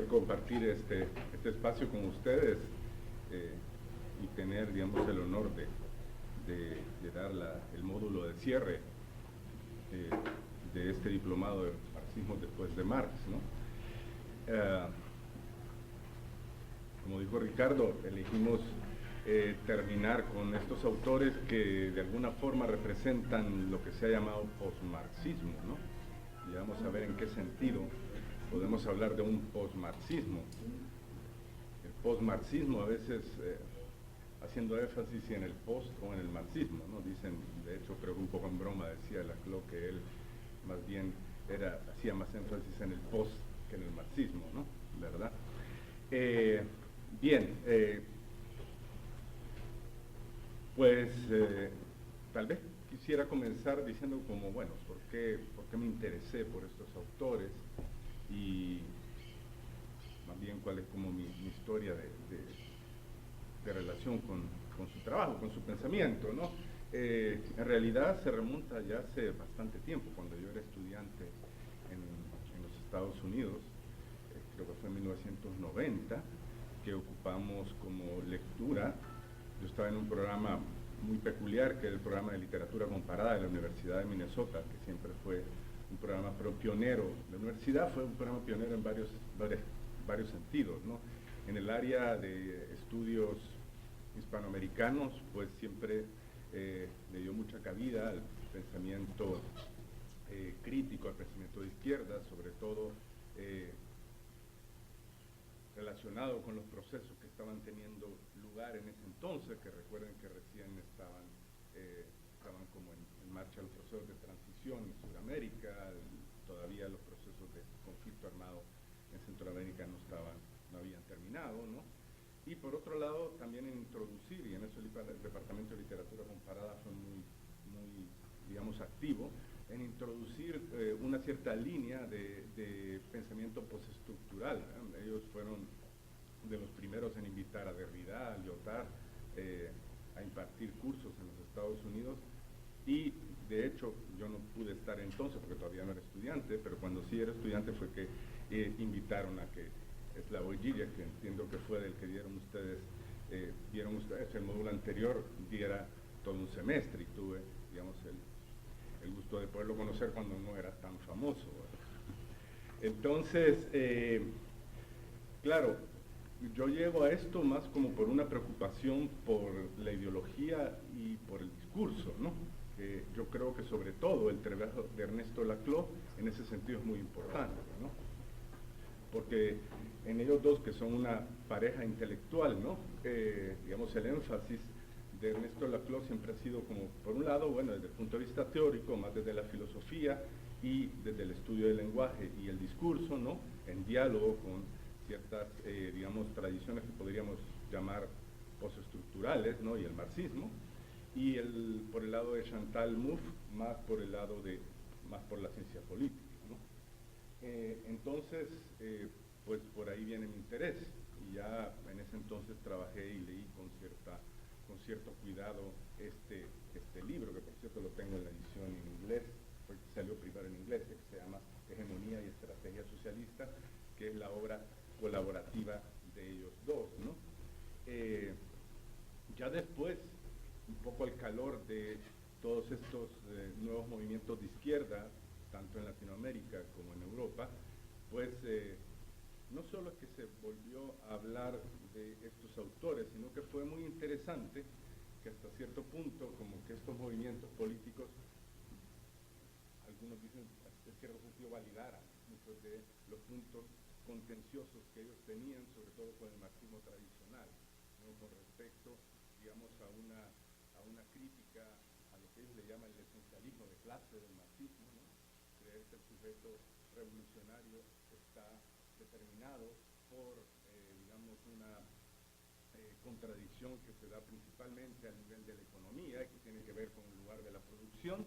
poder compartir este espacio con ustedes y tener, digamos, el honor de dar el módulo de cierre de este diplomado de marxismo después de Marx, ¿no? Como dijo Ricardo, elegimos terminar con estos autores que de alguna forma representan lo que se ha llamado posmarxismo, ¿no? Y vamos a ver en qué sentido podemos hablar de un posmarxismo. El posmarxismo a veces haciendo énfasis en el post o en el marxismo, ¿no? Dicen, de hecho creo que un poco en broma decía Laclau que él más bien hacía más énfasis en el post que en el marxismo, ¿no? ¿Verdad? Bien, pues tal vez quisiera comenzar diciendo como, bueno, ¿por qué me interesé por estos autores? Y más bien cuál es como mi historia de relación con su trabajo, con su pensamiento, ¿no? En realidad se remonta ya hace bastante tiempo, cuando yo era estudiante en los Estados Unidos, creo que fue en 1990, que ocupamos como lectura. Yo estaba en un programa muy peculiar, que es el programa de literatura comparada de la Universidad de Minnesota, que siempre fue un programa pionero. La universidad fue un programa pionero en varios sentidos, ¿no? En el área de estudios hispanoamericanos, pues siempre le dio mucha cabida al pensamiento crítico, al pensamiento de izquierda, sobre todo relacionado con los procesos que estaban teniendo lugar en ese entonces, que recuerden que recién estaban como en marcha los procesos de transición en Sudamérica, todavía los procesos de conflicto armado en Centroamérica no habían terminado, ¿no? Y por otro lado, también en introducir, y en eso el Departamento de Literatura Comparada fue muy digamos, activo, en introducir una cierta línea de pensamiento postestructural, ¿eh? Ellos fueron de los primeros en invitar a Derrida, a Lyotard, a impartir cursos en los Estados Unidos, y de hecho yo no pude estar entonces porque todavía no era estudiante, pero cuando sí era estudiante fue que invitaron a que Slavoj Žižek, que entiendo que fue del que vieron ustedes el módulo anterior, diera todo un semestre, y tuve, digamos, el gusto de poderlo conocer cuando no era tan famoso, ¿verdad? Entonces, claro, yo llego a esto más como por una preocupación por la ideología y por el discurso, ¿no? Yo creo que sobre todo el trabajo de Ernesto Laclau en ese sentido es muy importante, ¿no? Porque en ellos dos, que son una pareja intelectual, ¿no? Digamos, el énfasis de Ernesto Laclau siempre ha sido como, por un lado, bueno, desde el punto de vista teórico, más desde la filosofía y desde el estudio del lenguaje y el discurso, ¿no? En diálogo con ciertas, digamos, tradiciones que podríamos llamar postestructurales, ¿no? Y el marxismo, y por el lado de Chantal Mouffe, más por la ciencia política, ¿no? Entonces, pues por ahí viene mi interés, y ya en ese entonces trabajé y leí con cierto cuidado este libro, que por cierto lo tengo en la edición en inglés, porque salió primero en inglés, que se llama Hegemonía y Estrategia Socialista, que es la obra colaborativa de ellos dos, ¿no? Ya después, un poco al calor de todos estos nuevos movimientos de izquierda, tanto en Latinoamérica como en Europa, pues no solo es que se volvió a hablar de estos autores, sino que fue muy interesante que hasta cierto punto, como que estos movimientos políticos, algunos dicen en cierto sentido, validaran muchos de los puntos contenciosos que ellos tenían, sobre todo con el marxismo tradicional, ¿no? Con respecto, digamos, a una crítica a lo que ellos le llaman el esencialismo de clase del marxismo, ¿no? Creer que el sujeto revolucionario está determinado por, digamos, una contradicción que se da principalmente a nivel de la economía, que tiene que ver con el lugar de la producción,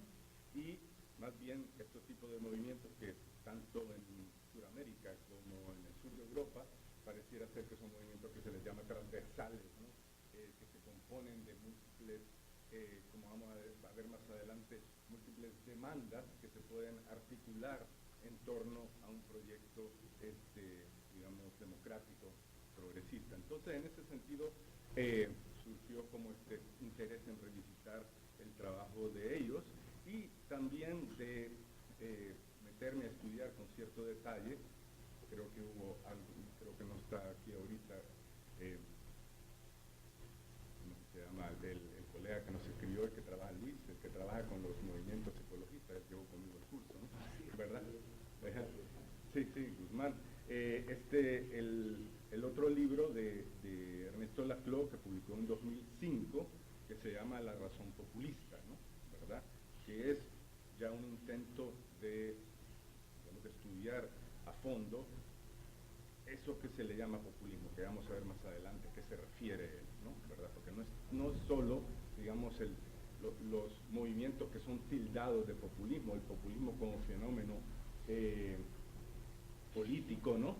y más bien estos tipos de movimientos que tanto en Sudamérica como en el sur de Europa pareciera ser que son movimientos que se les llama transversales, ¿no? Que se componen de múltiples, como vamos a ver más adelante, múltiples demandas que se pueden articular en torno a un proyecto, digamos, digamos, democrático, progresista. Entonces, en ese sentido, surgió como este interés en revisitar el trabajo de ellos y también de meterme a estudiar con cierto detalle. Creo que hubo algo, creo que no está aquí ahorita, ¿cómo se llama? El colega que nos escribió, el que trabaja, Luis, el que trabaja con los movimientos ecologistas, él llevó conmigo el curso, ¿no? ¿Verdad? Sí, sí, Guzmán. El otro libro de Ernesto Laclau, que publicó en 2005, que se llama La razón populista, ¿no? ¿Verdad? Que es ya un intento de, digamos, de estudiar a fondo eso que se le llama populismo, que vamos a ver más adelante, qué se refiere él, ¿no? ¿Verdad? Porque no es solo, digamos, los movimientos que son tildados de populismo, el populismo como fenómeno político, ¿no?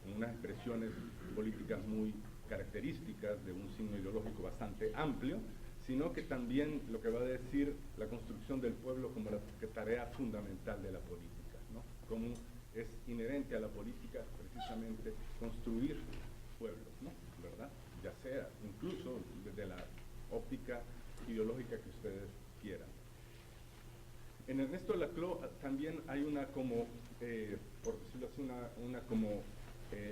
En unas expresiones políticas muy características de un signo ideológico bastante amplio, sino que también lo que va a decir la construcción del pueblo como la tarea fundamental de la política, ¿no? Como es inherente a la política precisamente construir pueblos, ¿no? ¿Verdad? Ya sea incluso desde la óptica ideológica que ustedes quieran. En Ernesto Laclau también hay una como, por decirlo así, una como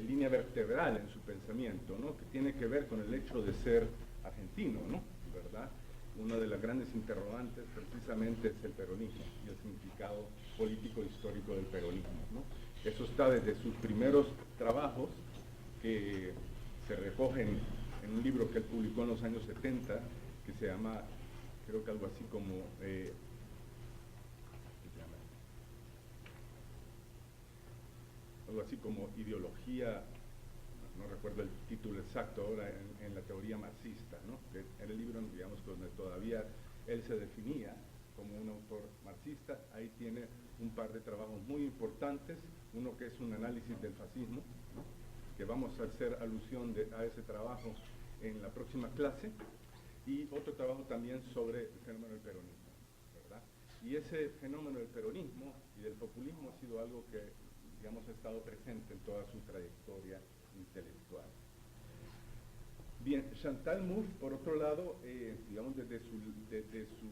línea vertebral en su pensamiento, ¿no? Que tiene que ver con el hecho de ser argentino, ¿no? ¿Verdad? Una de las grandes interrogantes precisamente es el peronismo y el significado político e histórico del peronismo, ¿no? Eso está desde sus primeros trabajos, que se recogen en un libro que él publicó en los años 70, que se llama, creo que algo así como algo así como ideología, no recuerdo el título exacto ahora, en la teoría marxista, ¿no? Que en el libro, digamos, donde todavía él se definía como un autor marxista. Ahí tiene un par de trabajos muy importantes, uno que es un análisis del fascismo, ¿no? Que vamos a hacer alusión a ese trabajo en la próxima clase, y otro trabajo también sobre el fenómeno del peronismo, ¿verdad? Y ese fenómeno del peronismo y del populismo ha sido algo que, digamos, ha estado presente en toda su trayectoria intelectual. Bien, Chantal Mouffe, por otro lado, digamos, desde su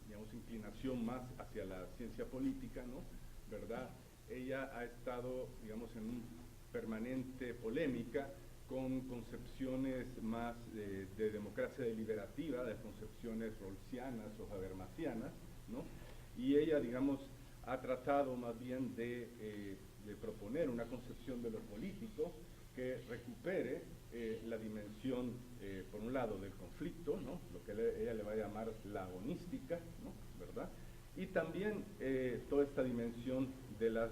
digamos, inclinación más hacia la ciencia política, ¿no? ¿Verdad? Ella ha estado, digamos, en una permanente polémica con concepciones más de democracia deliberativa, de concepciones rawlsianas o habermasianas, ¿no? Y ella, digamos, ha tratado más bien de proponer una concepción de lo político que recupere la dimensión, por un lado, del conflicto, ¿no? Lo que ella le va a llamar la agonística, ¿no? ¿Verdad? Y también toda esta dimensión de las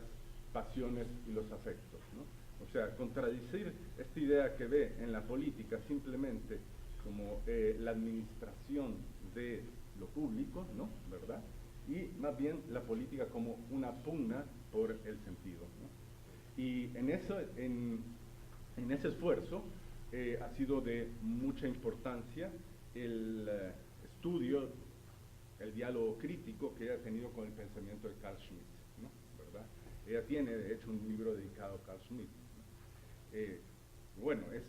pasiones y los afectos, ¿no? O sea, contradecir esta idea que ve en la política simplemente como la administración de lo público, ¿no? ¿Verdad? Y más bien la política como una pugna por el sentido, ¿no? Y en ese esfuerzo ha sido de mucha importancia el estudio, el diálogo crítico que ella ha tenido con el pensamiento de Carl Schmitt, ¿no? ¿Verdad? Ella tiene, de hecho, un libro dedicado a Carl Schmitt, ¿no? Bueno, es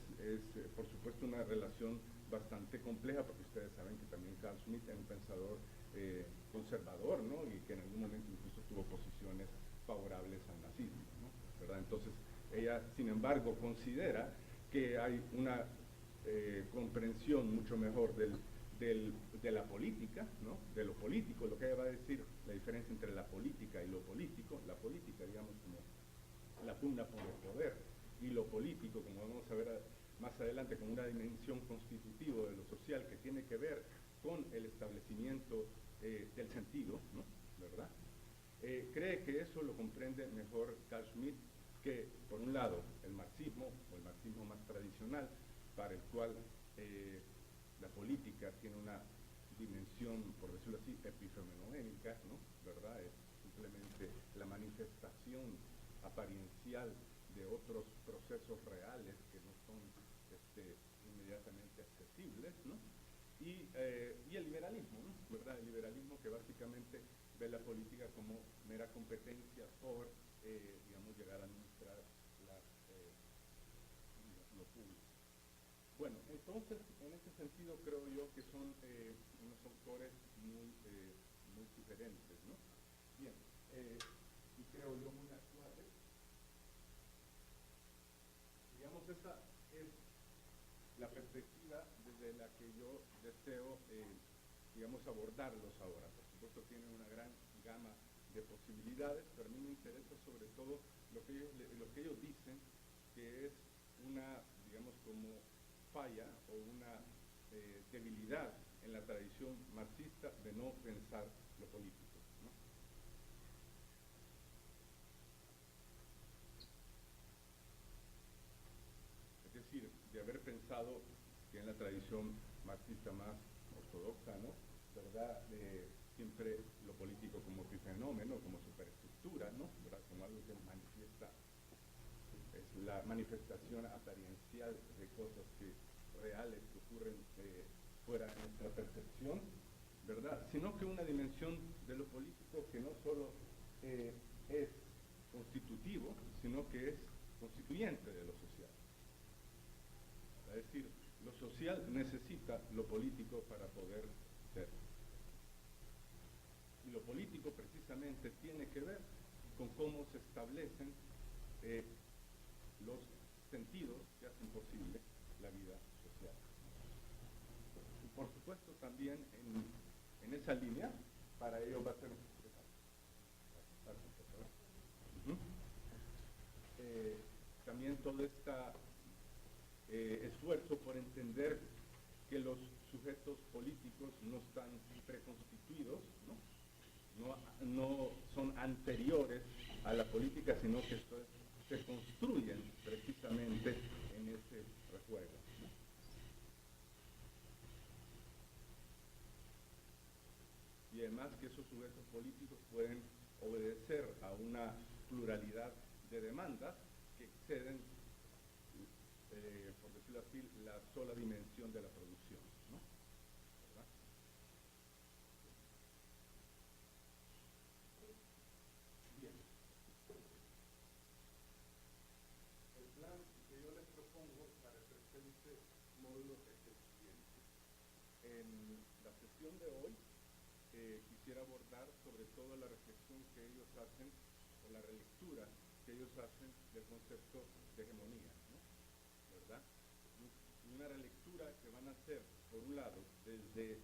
por supuesto una relación bastante compleja, porque ustedes saben que también Carl Schmitt es un pensador conservador, ¿no? Y que en algún momento incluso tuvo posiciones favorables al nazismo, ¿no? ¿Verdad? Entonces, ella, sin embargo, considera que hay una comprensión mucho mejor de la política, ¿no? De lo político, lo que ella va a decir, la diferencia entre la política y lo político, la política, digamos, como la pugna por el poder, y lo político, como vamos a ver más adelante, como una dimensión constitutiva de lo social que tiene que ver con el establecimiento del sentido, ¿no? ¿Verdad? Cree que eso lo comprende mejor Carl Schmitt que, por un lado, el marxismo, o el marxismo más tradicional, para el cual la política tiene una dimensión, por decirlo así, epifenomenológica, ¿no? ¿Verdad? Es simplemente la manifestación apariencial de otros procesos reales que no son inmediatamente accesibles, ¿no? Y el liberalismo, ¿no? ¿Verdad? El liberalismo, que básicamente ve la política como mera competencia por, digamos, llegar a administrar las lo público. Bueno, entonces, en ese sentido creo yo que son unos autores muy sugerentes, ¿no? Bien, y creo yo muy actuales. Digamos, esa es la perspectiva desde la que yo deseo, digamos, abordarlos ahora. Por supuesto, tienen una gran gama de posibilidades, pero a mí me interesa sobre todo lo que ellos dicen que es una, digamos, como falla o una debilidad en la tradición marxista de no pensar lo político, ¿no? Es decir, de haber pensado que en la tradición marxista más ortodoxa, ¿no? ¿Verdad? Siempre lo político como epifenómeno, como superestructura, ¿no? ¿Verdad? Como algo que manifiesta, es la manifestación apariencial de cosas reales que ocurren fuera de nuestra percepción, ¿verdad? Sino que una dimensión de lo político que no solo es constitutivo, sino que es constituyente de lo social. Es decir, lo social necesita lo político para poder ser. Y lo político precisamente tiene que ver con cómo se establecen los sentidos que hacen posible la vida social. Y por supuesto también en esa línea, para ello va a ser también todo este esfuerzo por entender que los sujetos políticos no están preconstituidos, no son anteriores a la política, sino que se construyen precisamente en ese rejuego. Y además que esos sujetos políticos pueden obedecer a una pluralidad de demandas que exceden, por decirlo así, la sola dimensión de la producción, ¿no? ¿Verdad? Bien. El plan que yo les propongo para hacer este módulo es el siguiente. En la sesión de hoy quisiera abordar sobre todo la reflexión que ellos hacen, o la relectura que ellos hacen del concepto de hegemonía, ¿no? ¿Verdad? Una relectura que van a hacer, por un lado, desde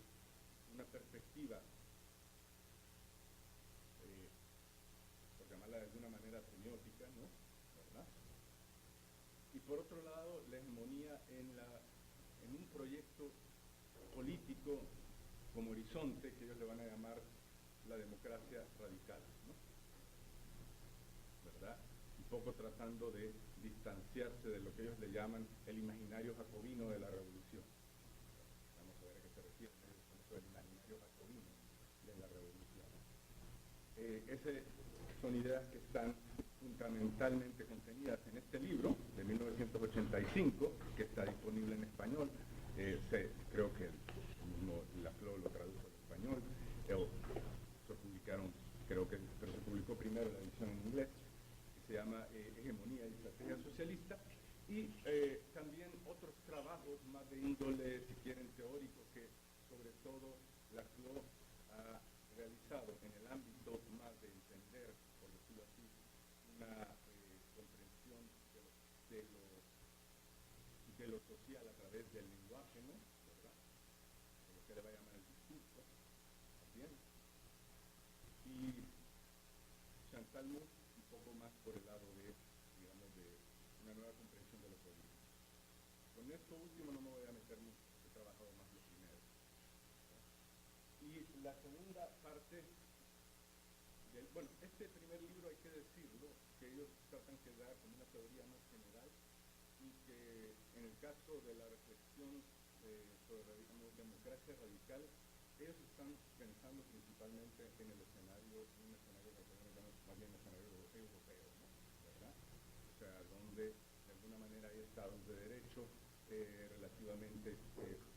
una perspectiva, por llamarla de alguna manera semiótica, ¿no? ¿Verdad? Y por otro lado, la hegemonía en un proyecto político como horizonte, que ellos le van a llamar la democracia radical, ¿no? ¿Verdad? Un poco tratando de distanciarse de lo que ellos le llaman el imaginario jacobino de la revolución. Vamos a ver a qué se refiere el imaginario jacobino de la revolución. Son ideas que están fundamentalmente contenidas en este libro de 1985, que está disponible en español. Creo que el mismo Laclau lo tradujo al español, se publicaron, pero se publicó primero la edición en inglés, que se llama Hegemonía y Estrategia Socialista, y también otros trabajos más de índole, si quieren, teórico, que sobre todo Laclau ha realizado en el ámbito más de entender, por decirlo así, una comprensión de lo social a través del lenguaje, ¿no? ¿Verdad? De lo que le va a llamar el discurso, también. Y Chantal Mouffe un poco más por el lado de, digamos, de una nueva comprensión de lo político. Con esto último no me voy a meter mucho, he trabajado más lo primero. Y la segunda parte bueno, este primer libro hay que decirlo, que ellos tratan de dar como una teoría más general y que en el caso de la reflexión sobre, digamos, democracia radical, ellos están pensando principalmente en un escenario más bien escenario europeo, ¿no? ¿Verdad? O sea, donde de alguna manera hay estados de derecho relativamente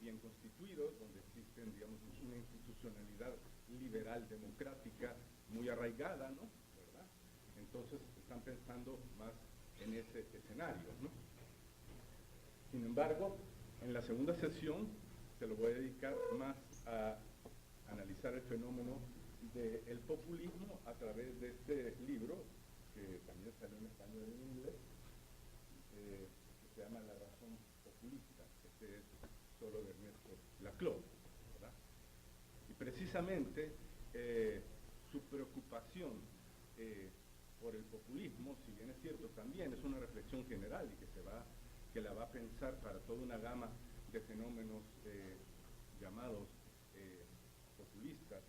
bien constituidos, donde existen, digamos, una institucionalidad liberal democrática muy arraigada, ¿no? ¿Verdad? Entonces están pensando más en ese escenario, ¿no? Sin embargo, en la segunda sesión se lo voy a dedicar más a analizar el fenómeno del populismo a través de este libro, que también salió en español y en inglés, que se llama La razón populista. Este es solo de Ernesto Laclau, ¿verdad? Y precisamente su preocupación por el populismo, si bien es cierto, también es una reflexión general y que la va a pensar para toda una gama de fenómenos llamados populistas,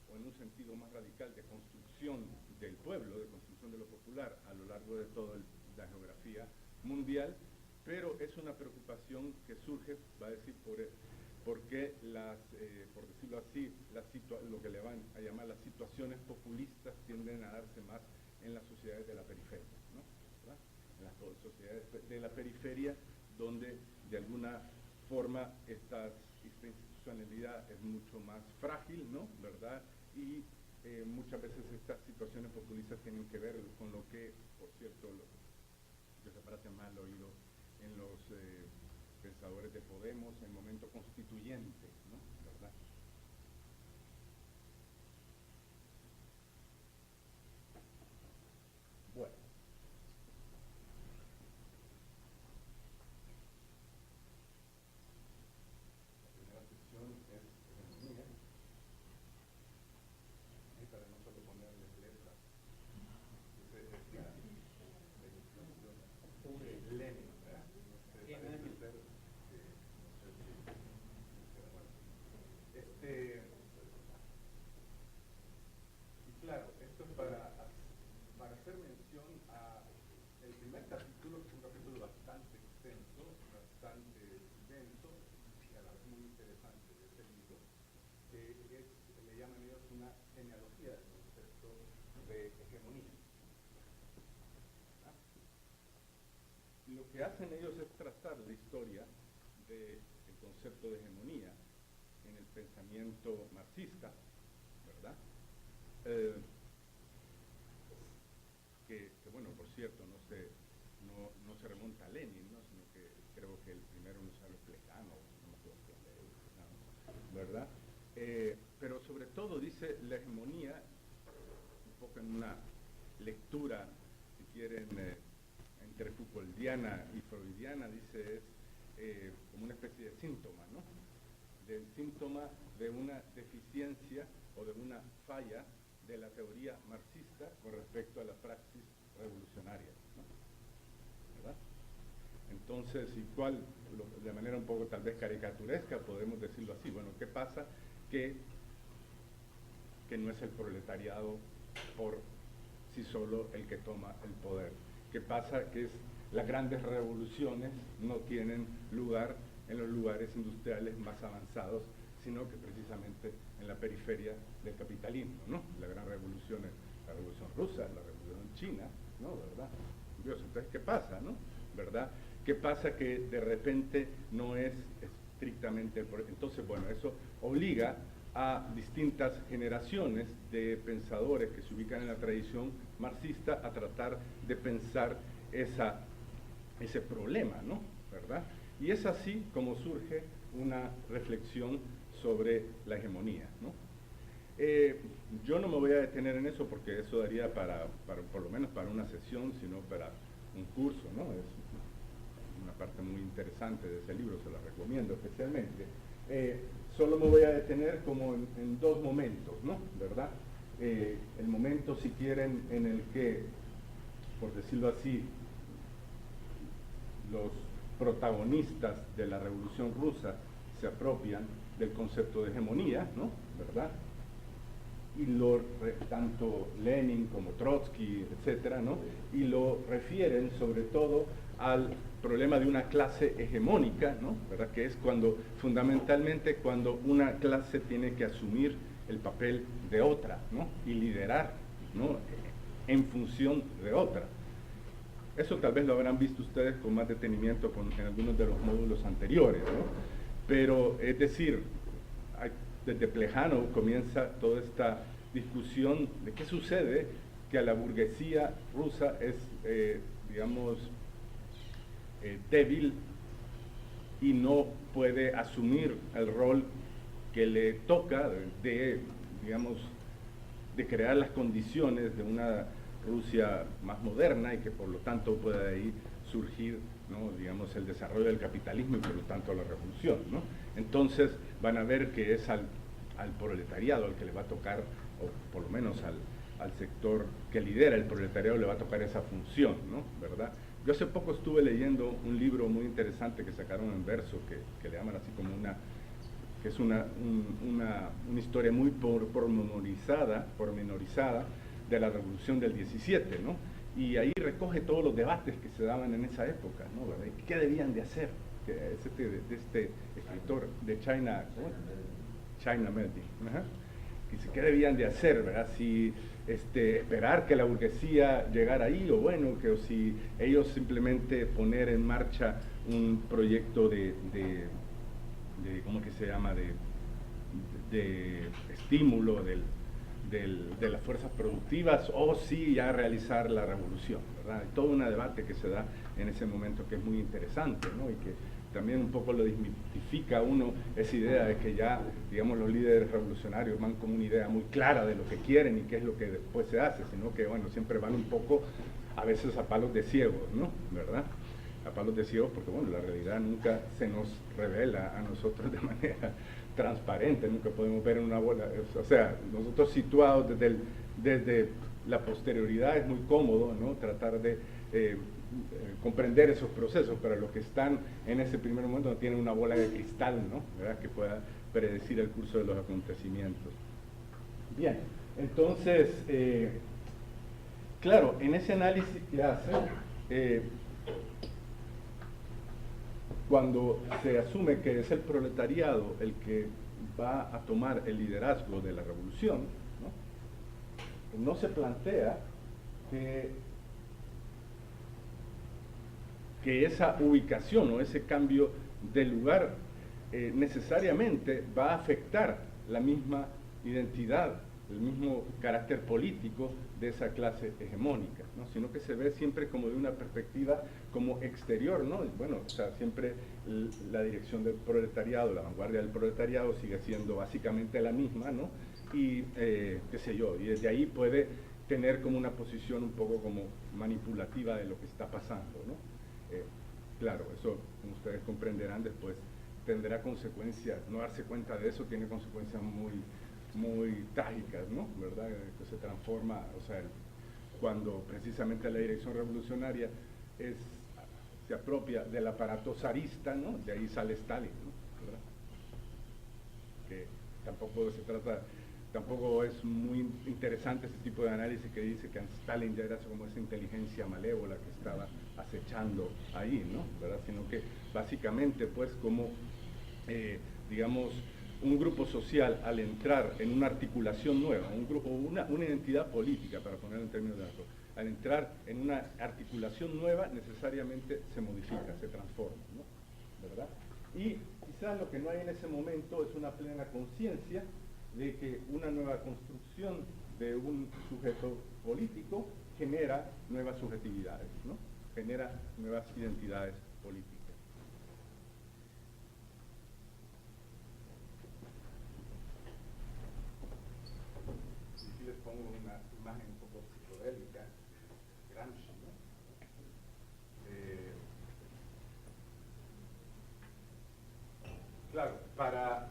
o en un sentido más radical de construcción del pueblo, de construcción de lo popular a lo largo de toda la geografía mundial, pero es una preocupación que surge, va a decir, porque por decirlo así, lo que le van a llamar las situaciones populistas tienden a darse más en las sociedades de la periferia, ¿no? ¿Verdad? En las sociedades de la periferia, donde de alguna forma esta institucionalidad es mucho más frágil, ¿no? ¿Verdad? Y muchas veces estas situaciones populistas tienen que ver con lo que, por cierto, que se parece mal oído en los pensadores de Podemos, en el momento constituyente, ¿no? ¿Verdad? Bueno. La primera sección es hegemonía. Y para no solo ponerles letras, esa es la definición. Lenin, ¿verdad? Y claro, esto es para hacer mención a el primer capítulo, que es un capítulo bastante extenso, bastante denso, y a la vez muy interesante de este libro, que le llaman ellos una genealogía del concepto de hegemonía. ¿Ah? Lo que hacen ellos es trazar la historia del concepto de hegemonía en el pensamiento marxista, ¿verdad? Que bueno, por cierto, no se remonta a Lenin, ¿no? Sino que creo que el primero no sabe Plejano, no me acuerdo quién de ellos, ¿no? ¿Verdad? Pero sobre todo dice la hegemonía, un poco en una lectura, si quieren, entre Foucauldiana y Freudiana, dice es como una especie de síntoma, ¿no? Del síntoma de una deficiencia o de una falla de la teoría marxista con respecto a la praxis revolucionaria, ¿no? ¿Verdad? Entonces, de manera un poco tal vez caricaturesca podemos decirlo así, bueno, ¿qué pasa? Que no es el proletariado por sí solo el que toma el poder. ¿Qué pasa? Que las grandes revoluciones no tienen lugar en los lugares industriales más avanzados, sino que precisamente en la periferia del capitalismo, ¿no? La gran revolución es la revolución rusa, la revolución china, ¿no? ¿Verdad? Dios, entonces, ¿qué pasa, no? ¿Verdad? ¿Qué pasa? Que de repente no es estrictamente el poder. Entonces, bueno, eso obliga a distintas generaciones de pensadores que se ubican en la tradición marxista a tratar de pensar ese problema, ¿no? ¿Verdad? Y es así como surge una reflexión sobre la hegemonía, ¿no? Yo no me voy a detener en eso porque eso daría por lo menos para una sesión, sino para un curso, ¿no? Es una parte muy interesante de ese libro, se lo recomiendo especialmente. Solo me voy a detener como en dos momentos, ¿no? ¿Verdad? El momento, si quieren, en el que, por decirlo así, los protagonistas de la Revolución Rusa se apropian del concepto de hegemonía, ¿no? ¿Verdad? Y tanto Lenin como Trotsky, etcétera, ¿no? Y lo refieren sobre todo al problema de una clase hegemónica, ¿no? ¿Verdad? Que es fundamentalmente cuando una clase tiene que asumir el papel de otra, ¿no? Y liderar, ¿no? En función de otra. Eso tal vez lo habrán visto ustedes con más detenimiento en algunos de los módulos anteriores, ¿no? Pero, es decir, desde Plejano comienza toda esta discusión de qué sucede que a la burguesía rusa es, digamos, débil y no puede asumir el rol que le toca de, digamos, de crear las condiciones de una Rusia más moderna y que por lo tanto pueda de ahí surgir, ¿no?, digamos, el desarrollo del capitalismo y por lo tanto la revolución, ¿no? Entonces van a ver que es al proletariado al que le va a tocar, o por lo menos al sector que lidera el proletariado le va a tocar esa función, ¿no?, ¿verdad? Yo hace poco estuve leyendo un libro muy interesante que sacaron en verso, que le llaman así como que es una historia muy pormenorizada de la revolución del 17, ¿no? Y ahí recoge todos los debates que se daban en esa época, ¿no?, ¿verdad? ¿Qué debían de hacer? De este escritor de China Melby, dice, ¿qué debían de hacer, verdad? Si esperar que la burguesía llegara ahí, o bueno, o si ellos simplemente poner en marcha un proyecto de ¿cómo que se llama?, de estímulo de las fuerzas productivas, o si ya realizar la revolución, ¿verdad? Hay todo un debate que se da en ese momento que es muy interesante, ¿no?, y que también un poco lo desmitifica uno esa idea de que ya, digamos, los líderes revolucionarios van con una idea muy clara de lo que quieren y qué es lo que después se hace, sino que, bueno, siempre van un poco, a veces a palos de ciegos, ¿no?, ¿verdad? A palos de ciegos porque, bueno, la realidad nunca se nos revela a nosotros de manera transparente, nunca podemos ver en una bola, o sea, nosotros situados desde la posterioridad es muy cómodo, ¿no?, tratar de comprender esos procesos, pero los que están en ese primer momento no tienen una bola de cristal, ¿no?, ¿verdad?, que pueda predecir el curso de los acontecimientos. Bien, entonces, claro, en ese análisis que hace, cuando se asume que es el proletariado el que va a tomar el liderazgo de la revolución, no se plantea que esa ubicación o ese cambio de lugar necesariamente va a afectar la misma identidad, el mismo carácter político de esa clase hegemónica, ¿no?, sino que se ve siempre como de una perspectiva como exterior, ¿no? Bueno, o sea, siempre la dirección del proletariado, la vanguardia del proletariado sigue siendo básicamente la misma, ¿no? Y qué sé yo, y desde ahí puede tener como una posición un poco como manipulativa de lo que está pasando, ¿no? Claro, eso, como ustedes comprenderán, después tendrá consecuencias, no darse cuenta de eso tiene consecuencias muy trágicas, ¿no?, ¿verdad?, que se transforma, o sea, cuando precisamente la dirección revolucionaria se apropia del aparato zarista, ¿no?, de ahí sale Stalin, ¿no?, ¿verdad?, que tampoco es muy interesante ese tipo de análisis que dice que Stalin ya era como esa inteligencia malévola que estaba acechando ahí, ¿no?, ¿verdad?, sino que básicamente pues como, digamos, un grupo social al entrar en una articulación nueva, una identidad política, para ponerlo en términos de algo, al entrar en una articulación nueva necesariamente se modifica, se transforma, ¿no?, ¿verdad? Y quizás lo que no hay en ese momento es una plena conciencia de que una nueva construcción de un sujeto político genera nuevas subjetividades, ¿no?, genera nuevas identidades políticas. Aquí les pongo una imagen un poco psicodélica, Gramsci, ¿no? Claro, para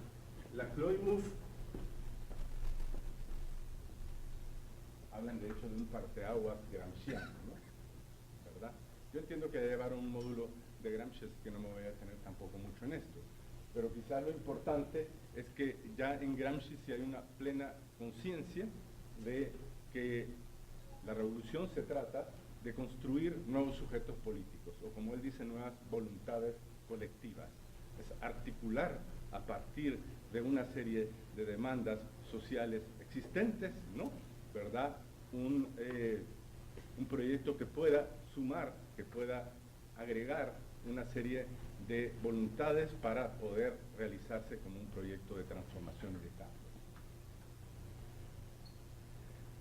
la Kloimuf hablan de hecho de un parteaguas gramsciano, ¿no?, ¿verdad? Yo entiendo que llevar un módulo de Gramsci, así que no me voy a detener tampoco mucho en esto, pero quizás lo importante es que ya en Gramsci sí hay una plena conciencia de que la revolución se trata de construir nuevos sujetos políticos, o como él dice, nuevas voluntades colectivas. Es articular a partir de una serie de demandas sociales existentes, ¿no?, ¿verdad?, un proyecto que pueda sumar, que pueda agregar una serie de voluntades para poder realizarse como un proyecto de transformación y de cambio.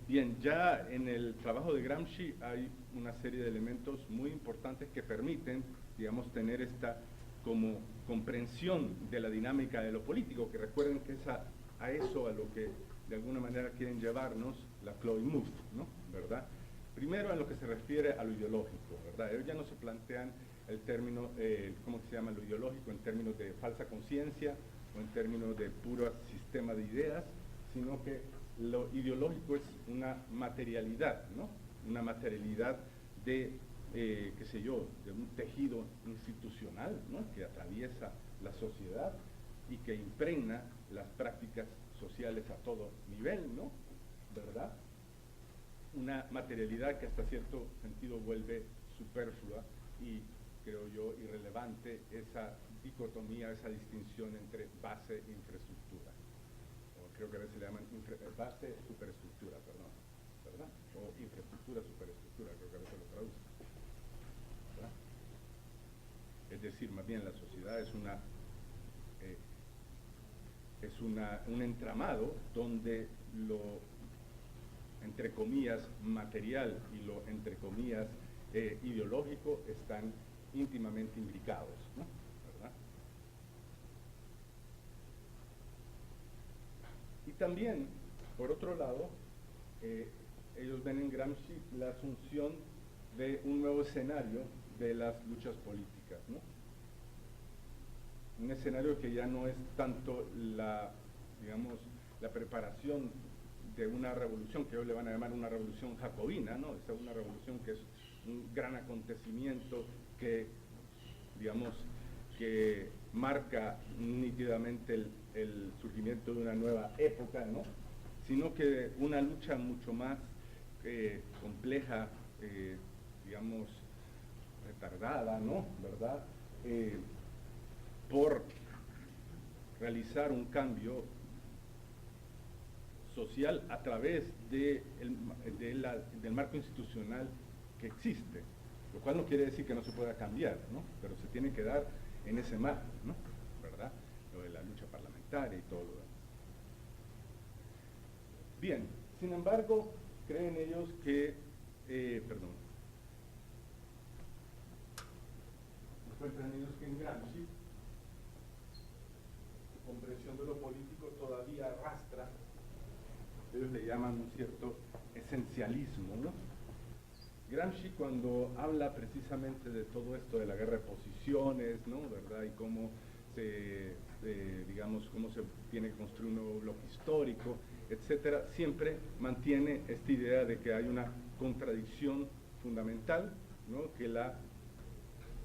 Bien, ya en el trabajo de Gramsci hay una serie de elementos muy importantes que permiten, digamos, tener esta como comprensión de la dinámica de lo político, que recuerden que es a eso a lo que de alguna manera quieren llevarnos Laclau y Mouffe, ¿no? ¿Verdad? Primero en lo que se refiere a lo ideológico, ¿verdad? Ellos ya no se plantean el término, ¿cómo se llama? Lo ideológico en términos de falsa conciencia o en términos de puro sistema de ideas, sino que lo ideológico es una materialidad, ¿no? Una materialidad de, qué sé yo, de un tejido institucional, ¿no? Que atraviesa la sociedad y que impregna las prácticas sociales a todo nivel, ¿no? ¿Verdad? Una materialidad que hasta cierto sentido vuelve superflua y, creo yo, irrelevante esa dicotomía, esa distinción entre base e infraestructura. O creo que a veces le llaman base, superestructura, perdón, ¿verdad? O infraestructura, superestructura, creo que a veces lo traducen, ¿verdad? Es decir, más bien la sociedad es un entramado donde lo, entre comillas, material y lo, entre comillas, ideológico están íntimamente imbricados, ¿no? ¿Verdad? Y también, por otro lado, ellos ven en Gramsci la asunción de un nuevo escenario de las luchas políticas, ¿no? Un escenario que ya no es tanto digamos, la preparación de una revolución, que ellos le van a llamar una revolución jacobina, ¿no? Esa es una revolución que es un gran acontecimiento que, digamos, que marca nítidamente el surgimiento de una nueva época, ¿no? Sino que una lucha mucho más compleja, digamos, retardada, ¿no? ¿Verdad? Por realizar un cambio social a través del marco institucional que existe, lo cual no quiere decir que no se pueda cambiar, ¿no? Pero se tiene que dar en ese marco, ¿no? ¿Verdad? Lo de la lucha parlamentaria y todo lo demás. Bien, sin embargo, creen ellos que, encuentran ellos que en Gramsci su comprensión de lo político todavía arrastra, ellos le llaman un cierto esencialismo, ¿no? Gramsci, cuando habla precisamente de todo esto de la guerra de posiciones, ¿no? ¿Verdad? Y cómo digamos, cómo se tiene que construir un nuevo bloque histórico, etcétera, siempre mantiene esta idea de que hay una contradicción fundamental, ¿no? Que la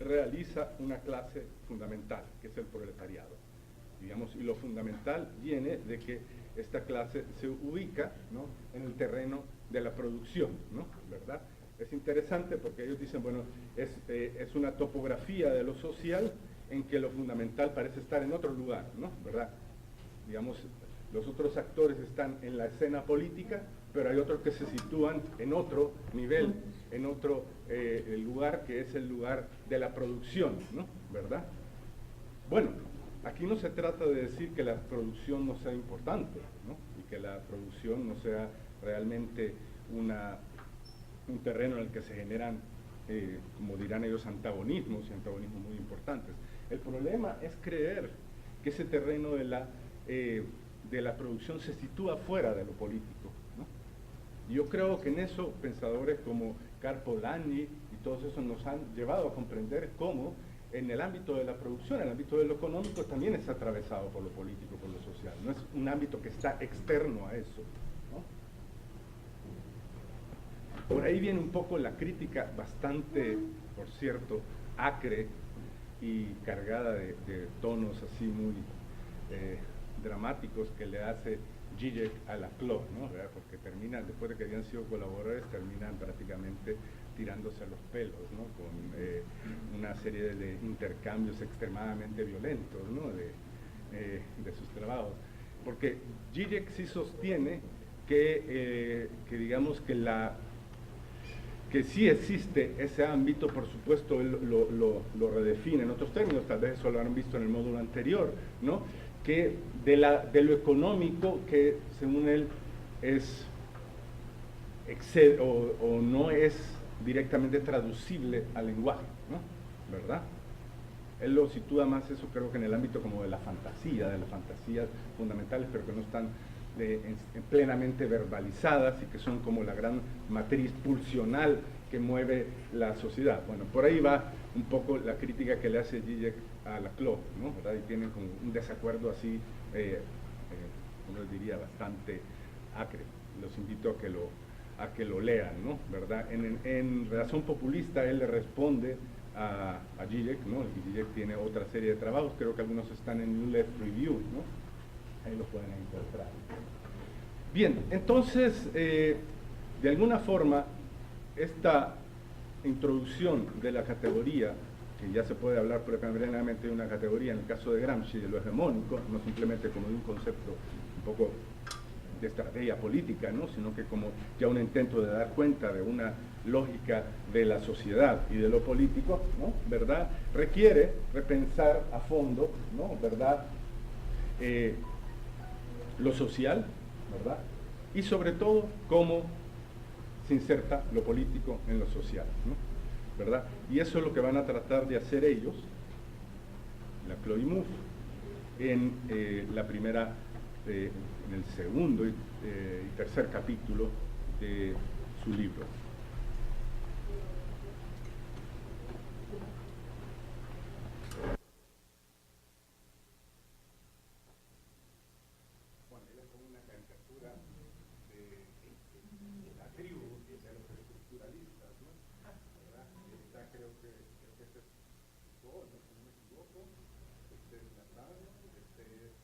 realiza una clase fundamental, que es el proletariado. Digamos, y lo fundamental viene de que esta clase se ubica, ¿no? En el terreno de la producción, ¿no? ¿Verdad? Es interesante porque ellos dicen, bueno, es una topografía de lo social en que lo fundamental parece estar en otro lugar, ¿no? ¿Verdad? Digamos, los otros actores están en la escena política, pero hay otros que se sitúan en otro nivel, en otro lugar, que es el lugar de la producción, ¿no? ¿Verdad? Bueno, aquí no se trata de decir que la producción no sea importante, ¿no? Y que la producción no sea realmente un terreno en el que se generan, como dirán ellos, antagonismos y antagonismos muy importantes. El problema es creer que ese terreno de la producción se sitúa fuera de lo político, ¿no? Y yo creo que en eso pensadores como Karl Polanyi y todos esos nos han llevado a comprender cómo en el ámbito de la producción, en el ámbito de lo económico, también está atravesado por lo político, por lo social. No es un ámbito que está externo a eso, ¿no? Por ahí viene un poco la crítica bastante, por cierto, acre y cargada de tonos así muy dramáticos que le hace Zizek a Laclau, ¿no? ¿Verdad? Porque terminan, después de que habían sido colaboradores, terminan prácticamente tirándose a los pelos, ¿no? Con una serie de intercambios extremadamente violentos, ¿no? de sus trabajos. Porque Zizek sí sostiene que digamos que sí existe ese ámbito, por supuesto él lo redefine en otros términos, tal vez eso lo han visto en el módulo anterior, ¿no? Que de lo económico que según él es o no es directamente traducible al lenguaje, ¿no? ¿Verdad? Él lo sitúa más eso creo que en el ámbito como de las fantasías fundamentales, pero que no están plenamente verbalizadas y que son como la gran matriz pulsional que mueve la sociedad. Bueno, por ahí va un poco la crítica que le hace Zizek a Laclau, ¿no? ¿Verdad? Y tienen como un desacuerdo así, uno diría, bastante acre. Los invito a que lo lean, ¿no? ¿Verdad? En Razón Populista él le responde a Zizek, ¿no? Y Zizek tiene otra serie de trabajos, creo que algunos están en New Left Review, ¿no? Ahí lo pueden encontrar. Bien, entonces, de alguna forma, esta introducción de la categoría, que ya se puede hablar plenamente de una categoría en el caso de Gramsci, de lo hegemónico, no simplemente como de un concepto un poco de estrategia política, ¿no? Sino que como ya un intento de dar cuenta de una lógica de la sociedad y de lo político, ¿no? ¿Verdad? Requiere repensar a fondo, ¿no? ¿Verdad? Lo social, ¿verdad? Y sobre todo, cómo se inserta lo político en lo social, ¿no? ¿Verdad? Y eso es lo que van a tratar de hacer ellos, Laclau y Mouffe, en en el segundo y tercer capítulo de su libro. Bueno, él es como una caricatura de la tribu de los estructuralistas, ¿no? ¿Verdad? Esta creo que este es Foucault, ¿no? Si no me equivoco. Este es Latran, este es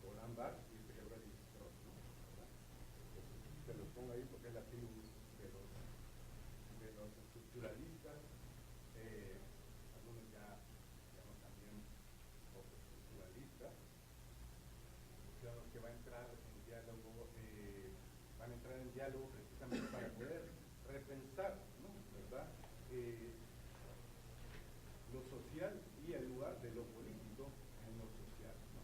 Roland Barthes y este creo que es Strauss, ¿no? ¿Verdad? Se los pongo ahí porque es la tribu de los estructuralistas. Algunos ya llaman también postestructuralistas. Son los que van a entrar en diálogo, precisamente para poder repensar, ¿no? ¿Verdad? Lo social y el lugar de lo político en lo social, ¿no?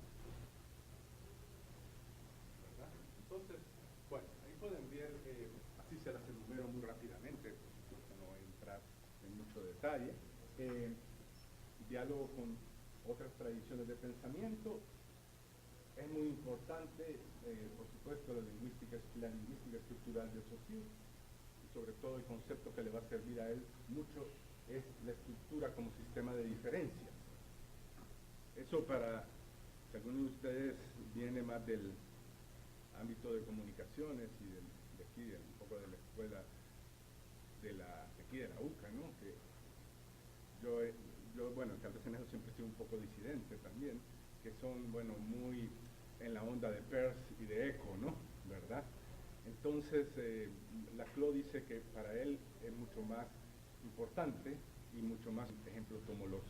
¿Verdad? Entonces, bueno, ahí pueden ver, así se las enumero muy rápidamente, porque no voy a entrar en mucho detalle. Diálogo con otras tradiciones de pensamiento. Es muy importante, por supuesto, la lingüística estructural de Saussure, y sobre todo el concepto que le va a servir a él mucho es la estructura como sistema de diferencias. Eso para, si alguno de ustedes viene más del ámbito de comunicaciones y de aquí, un poco de la escuela de aquí de la UCA, ¿no? Que yo, bueno, tal vez en eso siempre he sido un poco disidente también, que son, bueno, muy en la onda de Peirce y de Eco, ¿no? ¿Verdad? Entonces, Laclau dice que para él es mucho más importante y mucho más, por ejemplo, como los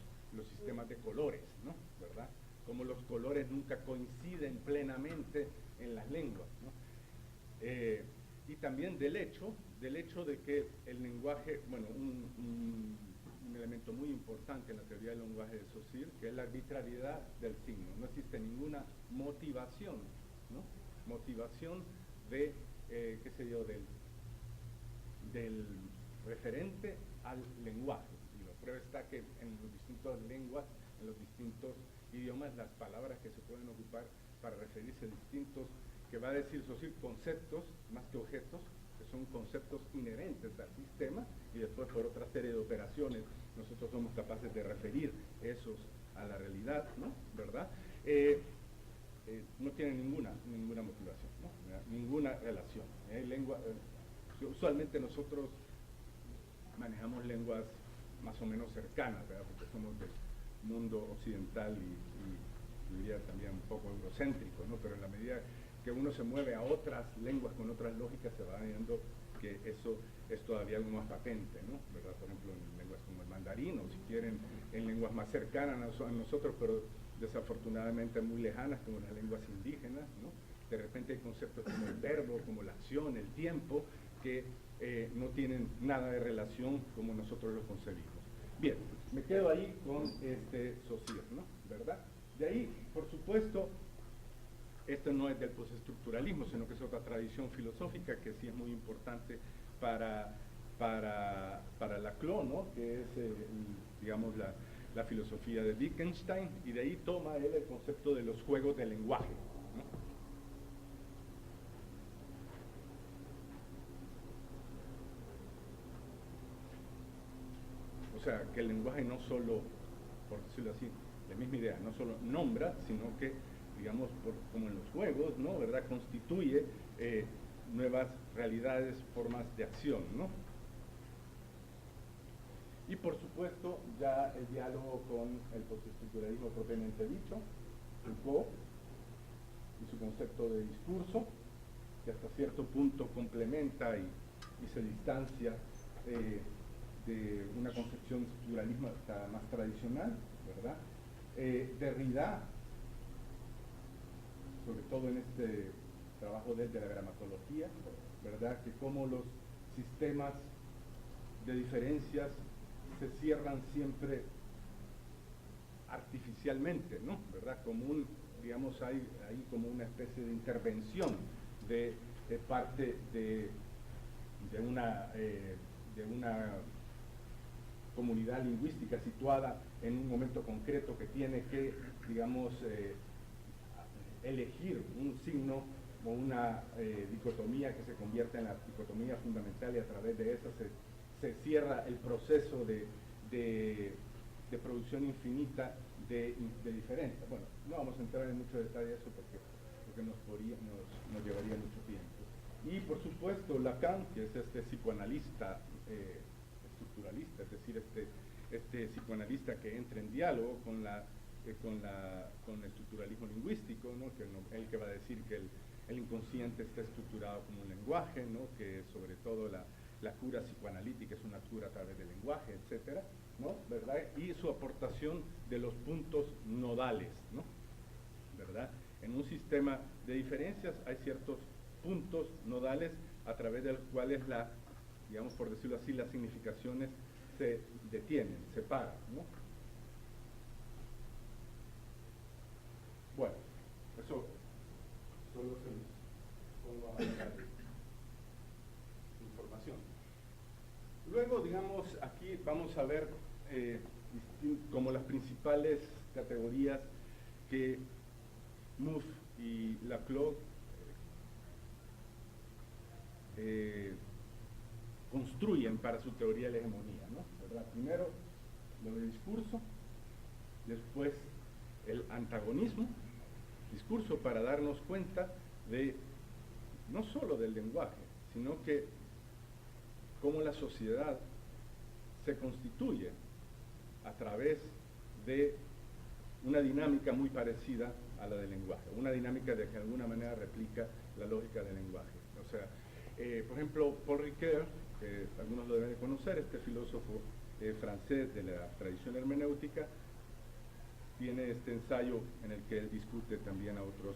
sistemas de colores, ¿no? ¿Verdad? Como los colores nunca coinciden plenamente en las lenguas, ¿no? Y también del hecho de que el lenguaje, bueno, un elemento muy importante en la teoría del lenguaje de Saussure, que es la arbitrariedad del signo. No existe ninguna motivación, ¿no? Motivación de, qué sé yo, del referente al lenguaje. Y la prueba está que en las distintas lenguas, en los distintos idiomas, las palabras que se pueden ocupar para referirse a distintos, que va a decir Saussure, conceptos más que objetos, que son conceptos inherentes al sistema, y después por otra serie de operaciones nosotros somos capaces de referir esos a la realidad, ¿no? ¿Verdad? No tiene ninguna motivación, ¿no? Ninguna relación. Usualmente nosotros manejamos lenguas más o menos cercanas, ¿verdad? Porque somos del mundo occidental y diría también un poco eurocéntrico, ¿no? Pero en la medida que uno se mueve a otras lenguas con otras lógicas, se va viendo que eso es todavía algo más patente, ¿no? ¿Verdad? Por ejemplo, en lenguas como el mandarín, o si quieren, en lenguas más cercanas a nosotros, pero desafortunadamente muy lejanas, como las lenguas indígenas, ¿no? De repente hay conceptos como el verbo, como la acción, el tiempo, que no tienen nada de relación como nosotros los concebimos. Bien, me quedo ahí con Saussure, ¿no? ¿Verdad? De ahí, por supuesto, esto no es del postestructuralismo, sino que es otra tradición filosófica que sí es muy importante para Laclau, ¿no? Que es, digamos, la filosofía de Wittgenstein, y de ahí toma él el concepto de los juegos del lenguaje, ¿no? O sea, que el lenguaje no solo, por decirlo así, la misma idea, no solo nombra, sino que, digamos, como en los juegos, ¿no? ¿Verdad? Constituye nuevas realidades, formas de acción, ¿no? Y por supuesto, ya el diálogo con el postestructuralismo propiamente dicho, Foucault y su concepto de discurso, que hasta cierto punto complementa y se distancia de una concepción estructuralista más tradicional, ¿verdad? Derrida, sobre todo en este trabajo desde la gramatología, ¿verdad? Que como los sistemas de diferencias se cierran siempre artificialmente, ¿no? ¿Verdad? Como digamos, hay como una especie de intervención de parte de una comunidad lingüística situada en un momento concreto que tiene que, digamos, elegir un signo o una dicotomía que se convierta en la dicotomía fundamental, y a través de esa se cierra el proceso de producción infinita de diferencia. Bueno, no vamos a entrar en mucho detalle de eso porque nos llevaría mucho tiempo. Y por supuesto Lacan, que es este psicoanalista estructuralista, es decir, este psicoanalista que entra en diálogo con el estructuralismo lingüístico, ¿no? Él que va a decir que el inconsciente está estructurado como un lenguaje, ¿no? Que sobre todo la cura psicoanalítica es una cura a través del lenguaje, etcétera, ¿no? ¿Verdad? Y su aportación de los puntos nodales, ¿no? ¿Verdad? En un sistema de diferencias hay ciertos puntos nodales a través de los cuales digamos, por decirlo así, las significaciones se detienen, se paran, ¿no? Bueno, eso solo se los pongo a manera de información. Luego, digamos, aquí vamos a ver como las principales categorías que Mouffe y Laclau construyen para su teoría de la hegemonía, ¿no? ¿Verdad? Primero, lo del discurso, después el antagonismo, discurso para darnos cuenta de, no solo del lenguaje, sino que cómo la sociedad se constituye a través de una dinámica muy parecida a la del lenguaje, una dinámica de que de alguna manera replica la lógica del lenguaje. O sea, por ejemplo, Paul Ricoeur, que algunos lo deben de conocer, este filósofo francés de la tradición hermenéutica, tiene este ensayo en el que él discute también a otros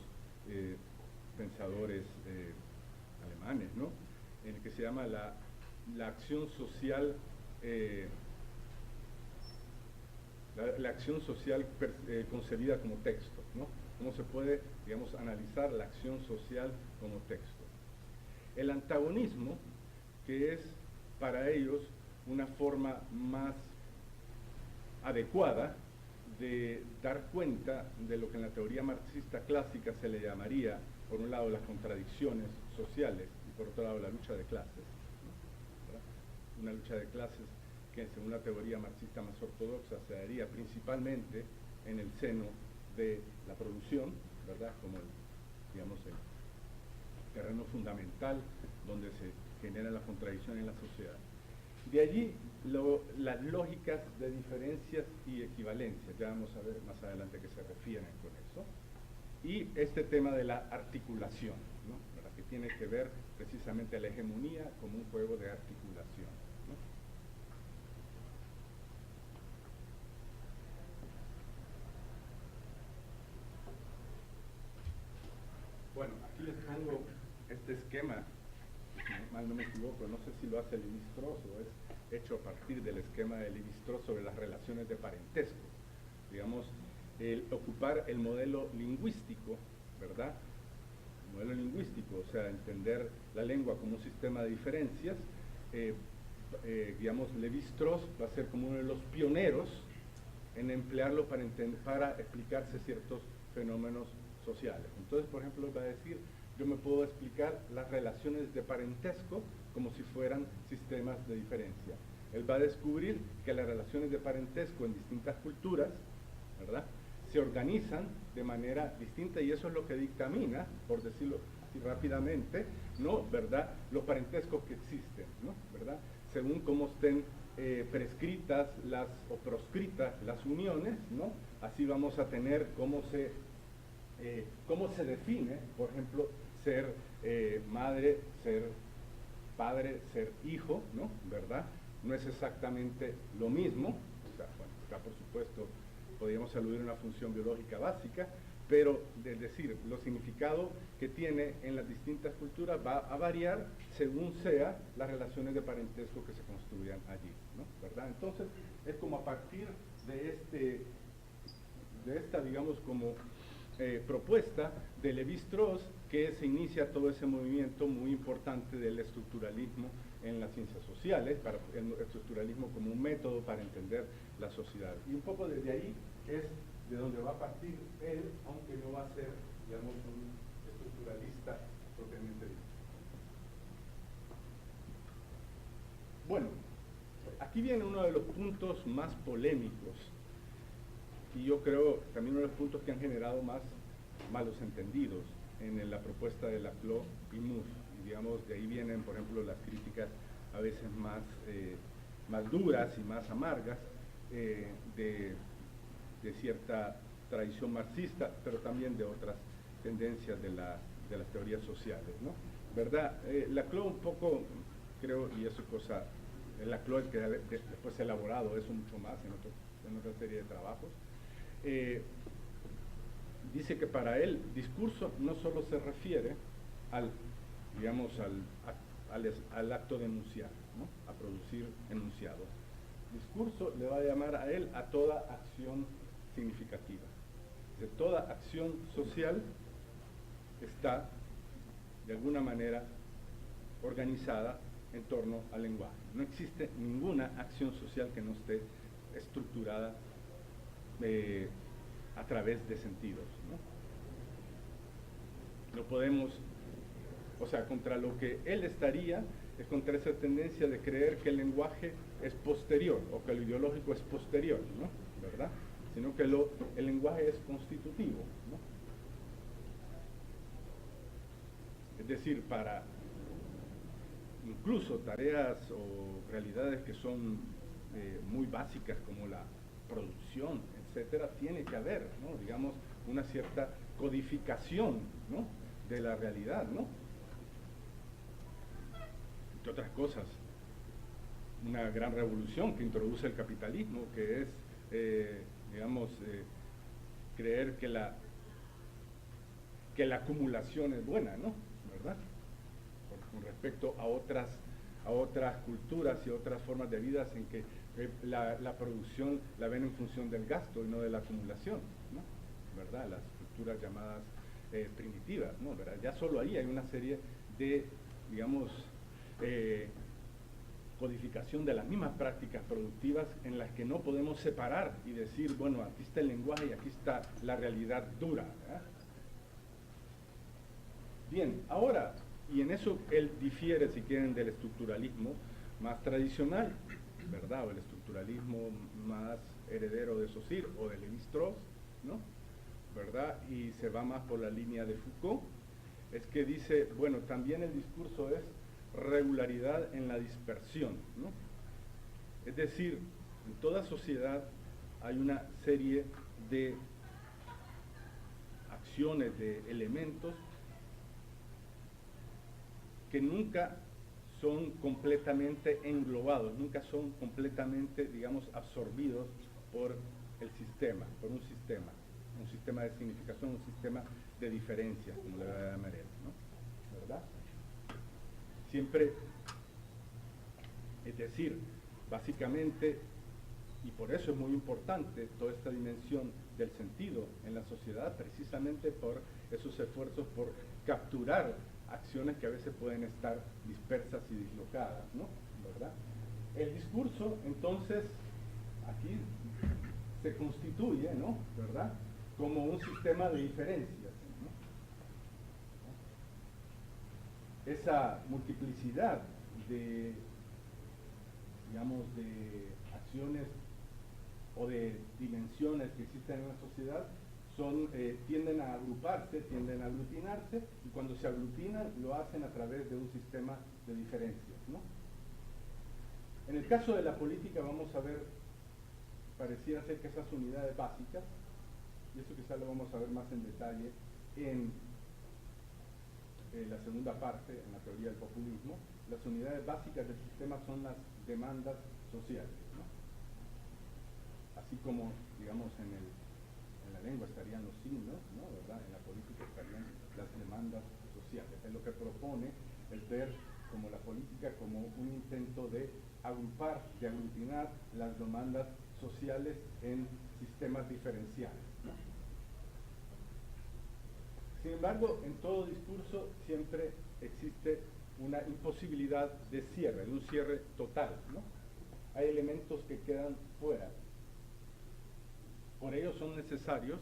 pensadores alemanes, ¿no? En el que se llama la acción social, la acción social concebida como texto, ¿no? ¿Cómo se puede, digamos, analizar la acción social como texto? El antagonismo, que es para ellos una forma más adecuada de dar cuenta de lo que en la teoría marxista clásica se le llamaría, por un lado, las contradicciones sociales y por otro lado, la lucha de clases, ¿no? Una lucha de clases que, según la teoría marxista más ortodoxa, se daría principalmente en el seno de la producción, ¿verdad? Como digamos, el terreno fundamental donde se genera la contradicción en la sociedad. De allí las lógicas de diferencias y equivalencias, ya vamos a ver más adelante qué se refieren con eso, y este tema de la articulación, ¿no? ¿Verdad? Que tiene que ver precisamente la hegemonía como un juego de articulación, ¿no? Bueno, aquí les pongo este esquema, si mal no me equivoco, no sé si lo hace Lévi-Strauss o es hecho a partir del esquema de Lévi-Strauss sobre las relaciones de parentesco. Digamos, el ocupar el modelo lingüístico, ¿verdad? El modelo lingüístico, o sea, entender la lengua como un sistema de diferencias. Digamos, Lévi-Strauss va a ser como uno de los pioneros en emplearlo para explicarse ciertos fenómenos sociales. Entonces, por ejemplo, va a decir, yo me puedo explicar las relaciones de parentesco como si fueran sistemas de diferencia. Él va a descubrir que las relaciones de parentesco en distintas culturas, ¿verdad?, se organizan de manera distinta, y eso es lo que dictamina, por decirlo así rápidamente, ¿no?, ¿verdad?, los parentescos que existen, ¿no?, ¿verdad?, según cómo estén prescritas o proscritas las uniones, ¿no?, así vamos a tener cómo se define, por ejemplo, ser madre, ser padre, ser hijo, ¿no?, ¿verdad? No es exactamente lo mismo. O sea, bueno, acá por supuesto podríamos aludir a una función biológica básica, pero es decir, lo significado que tiene en las distintas culturas va a variar según sea las relaciones de parentesco que se construyan allí, ¿no?, ¿verdad? Entonces, es como a partir de esta, digamos, como propuesta de Lévi-Strauss que se inicia todo ese movimiento muy importante del estructuralismo en las ciencias sociales, para el estructuralismo como un método para entender la sociedad. Y un poco desde ahí es de donde va a partir él, aunque no va a ser, digamos, un estructuralista propiamente dicho. Bueno, aquí viene uno de los puntos más polémicos, y yo creo también uno de los puntos que han generado más malos entendidos en la propuesta de Laclau y Mouffe. Y digamos, de ahí vienen, por ejemplo, las críticas a veces más duras y más amargas de cierta tradición marxista, pero también de otras tendencias de las teorías sociales, ¿no? ¿Verdad? Laclau un poco, creo, y eso es cosa, Laclau es que después se ha elaborado eso mucho más en otra serie de trabajos, dice que para él discurso no solo se refiere al acto de enunciar, ¿no?, a producir enunciados. Discurso le va a llamar a él a toda acción significativa. De toda acción social está de alguna manera organizada en torno al lenguaje. No existe ninguna acción social que no esté estructurada a través de sentidos, ¿no? No podemos, o sea, contra lo que él estaría es contra esa tendencia de creer que el lenguaje es posterior o que lo ideológico es posterior, ¿no?, ¿verdad?, sino que el lenguaje es constitutivo, ¿no? Es decir, para incluso tareas o realidades que son muy básicas como la producción, etcétera, tiene que haber, ¿no?, digamos, una cierta codificación, ¿no?, de la realidad, ¿no? Entre otras cosas, una gran revolución que introduce el capitalismo, que es, creer que la acumulación es buena, ¿no?, ¿verdad?, con respecto a otras culturas y otras formas de vida en que la producción la ven en función del gasto y no de la acumulación, ¿no?, ¿verdad?, las culturas llamadas primitivas, ¿no?, ¿verdad? Ya solo ahí hay una serie de, digamos, codificación de las mismas prácticas productivas en las que no podemos separar y decir, bueno, aquí está el lenguaje y aquí está la realidad dura, ¿verdad? Bien, ahora, y en eso él difiere, si quieren, del estructuralismo más tradicional, ¿verdad?, o el estructuralismo más heredero de Saussure o de Lévi-Strauss, ¿no?, ¿verdad?, y se va más por la línea de Foucault, es que dice, bueno, también el discurso es regularidad en la dispersión, ¿no? Es decir, en toda sociedad hay una serie de acciones, de elementos que nunca son completamente englobados, nunca son completamente, digamos, absorbidos por el sistema, por un sistema de significación, un sistema de diferencias, como le va a llamar él, ¿no?, ¿verdad? Siempre, es decir, básicamente, y por eso es muy importante toda esta dimensión del sentido en la sociedad, precisamente por esos esfuerzos por capturar acciones que a veces pueden estar dispersas y dislocadas, ¿no?, ¿verdad? El discurso, entonces, aquí se constituye, ¿no? ¿Verdad? Como un sistema de diferencias, ¿no? Esa multiplicidad de, digamos, de acciones o de dimensiones que existen en la sociedad tienden a agruparse, tienden a aglutinarse, y cuando se aglutinan lo hacen a través de un sistema de diferencias, ¿no? En el caso de la política vamos a ver, pareciera ser que esas unidades básicas, y eso quizás lo vamos a ver más en detalle en la segunda parte, en la teoría del populismo, las unidades básicas del sistema son las demandas sociales, ¿no? Así como, digamos, en la lengua estarían los signos, ¿no? ¿Verdad? En la política estarían las demandas sociales. Es lo que propone el ver como la política como un intento de agrupar, de aglutinar las demandas sociales en sistemas diferenciales, ¿no? Sin embargo, en todo discurso siempre existe una imposibilidad de cierre, de un cierre total, ¿no? Hay elementos que quedan fuera. Por ello son necesarios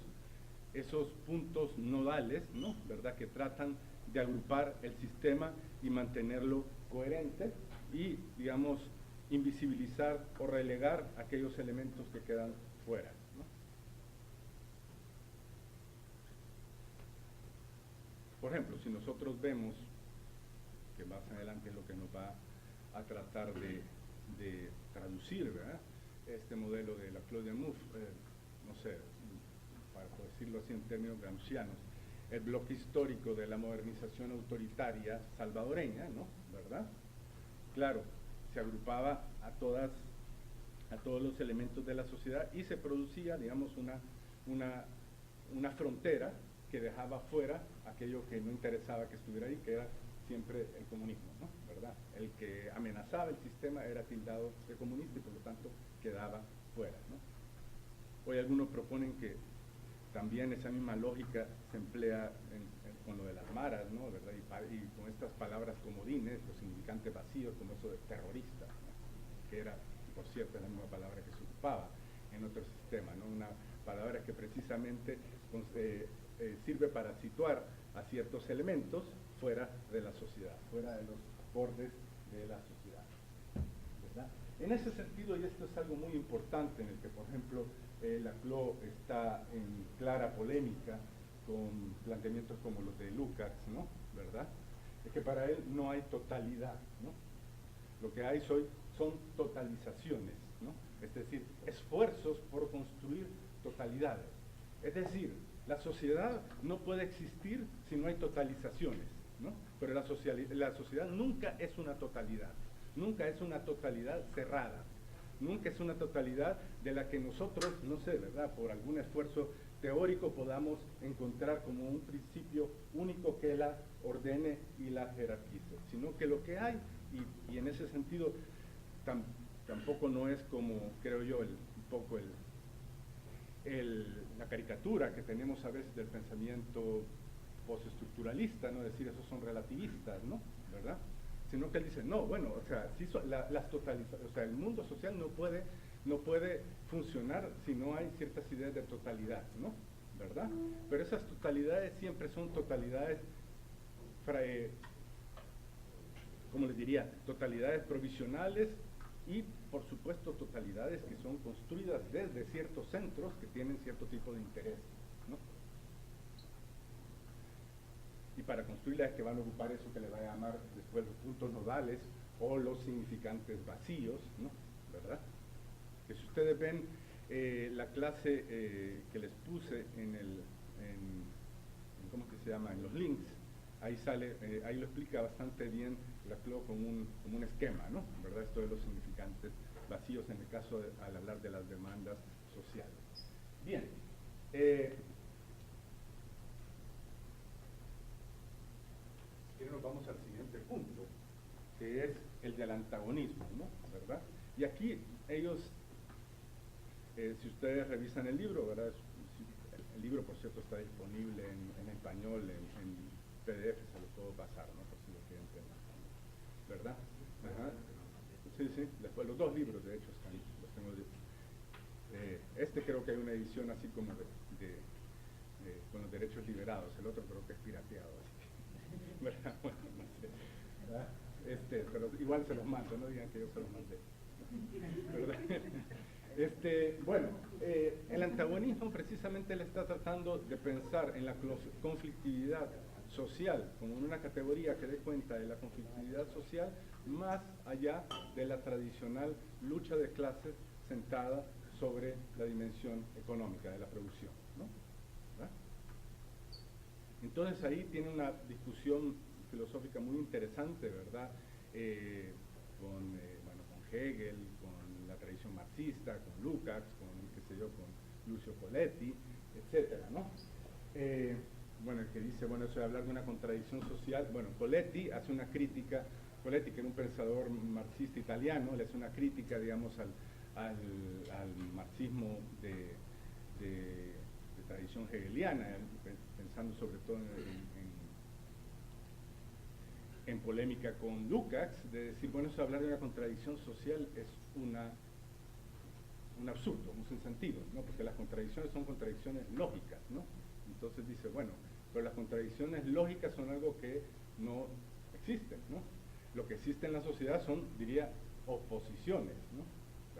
esos puntos nodales, ¿no? ¿Verdad? Que tratan de agrupar el sistema y mantenerlo coherente y, digamos, invisibilizar o relegar aquellos elementos que quedan fuera, ¿no? Por ejemplo, si nosotros vemos, que más adelante es lo que nos va a tratar de traducir, ¿verdad? Este modelo de la Claude Mouffe, no sé, para decirlo así en términos gramscianos, el bloque histórico de la modernización autoritaria salvadoreña, ¿no? ¿Verdad? Claro, se agrupaba a todos los elementos de la sociedad y se producía, digamos, una frontera que dejaba fuera aquello que no interesaba que estuviera ahí, que era siempre el comunismo, ¿no? ¿Verdad? El que amenazaba el sistema era tildado de comunista y por lo tanto quedaba fuera, ¿no? Hoy algunos proponen que también esa misma lógica se emplea con lo de las maras, ¿no? ¿Verdad? Y con estas palabras comodines, los significantes vacíos, como eso de terrorista, ¿no? Que era, por cierto, la misma palabra que se ocupaba en otro sistema, ¿no? Una palabra que precisamente sirve para situar a ciertos elementos fuera de la sociedad, fuera de los bordes de la sociedad, ¿verdad? En ese sentido, y esto es algo muy importante en el que, por ejemplo, Laclau está en clara polémica con planteamientos como los de Lukács, ¿no? ¿Verdad? Es que para él no hay totalidad, ¿no? Lo que hay son totalizaciones, ¿no? Es decir, esfuerzos por construir totalidades. Es decir, la sociedad no puede existir si no hay totalizaciones, ¿no? Pero la sociedad nunca es una totalidad, nunca es una totalidad cerrada, nunca es una totalidad de la que nosotros, no sé, ¿verdad?, por algún esfuerzo teórico podamos encontrar como un principio único que la ordene y la jerarquice, sino que lo que hay, y en ese sentido tampoco no es como, creo yo, un poco la caricatura que tenemos a veces del pensamiento postestructuralista, ¿no? Es decir, esos son relativistas, ¿no? ¿Verdad? Sino que él dice, no, bueno, o sea, sí o sea, el mundo social no puede funcionar si no hay ciertas ideas de totalidad, ¿no? ¿Verdad? Pero esas totalidades siempre son totalidades, ¿cómo les diría? Totalidades provisionales y, por supuesto, totalidades que son construidas desde ciertos centros que tienen cierto tipo de interés, ¿no? Y para construirlas es que van a ocupar eso que le va a llamar después los puntos nodales o los significantes vacíos, ¿no? ¿Verdad? Que si ustedes ven la clase que les puse ¿cómo que se llama? En los links, ahí sale, ahí lo explica bastante bien Laclau como un esquema, ¿no? ¿Verdad? Esto de los significantes vacíos en el caso al hablar de las demandas sociales. Bien. Nos vamos al siguiente punto, que es el del antagonismo, ¿no? ¿Verdad? Y aquí ellos, si ustedes revisan el libro, ¿verdad? El libro, por cierto, está disponible en español, en PDF, se lo puedo pasar, ¿no? Por si lo quieren tener, ¿verdad? Ajá. Sí, sí, después los dos libros, de hecho, los tengo Este creo que hay una edición así como con los derechos liberados, el otro creo que es pirateado, así que, ¿verdad? Bueno, no sé, ¿verdad? Pero igual se los mando, no digan que yo se los mandé, ¿verdad? Bueno, el antagonismo precisamente le está tratando de pensar en la conflictividad social como una categoría que dé cuenta de la conflictividad social más allá de la tradicional lucha de clases sentada sobre la dimensión económica de la producción, ¿no? ¿verdad? Entonces ahí tiene una discusión filosófica muy interesante, ¿verdad? Con Hegel, con la tradición marxista, con Lukács, con, qué sé yo, con Lucio Coletti, etcétera, ¿no? Bueno, el que dice, bueno, eso de hablar de una contradicción social, bueno, Coletti hace una crítica, Coletti, que era un pensador marxista italiano, le hace una crítica, digamos, al marxismo de tradición hegeliana, pensando sobre todo en polémica con Lukács, de decir, bueno, eso de hablar de una contradicción social es un absurdo, un sinsentido, ¿no? Porque las contradicciones son contradicciones lógicas, ¿no? Entonces dice, bueno, pero las contradicciones lógicas son algo que no existen, ¿no? Lo que existe en la sociedad son, diría, oposiciones, ¿no?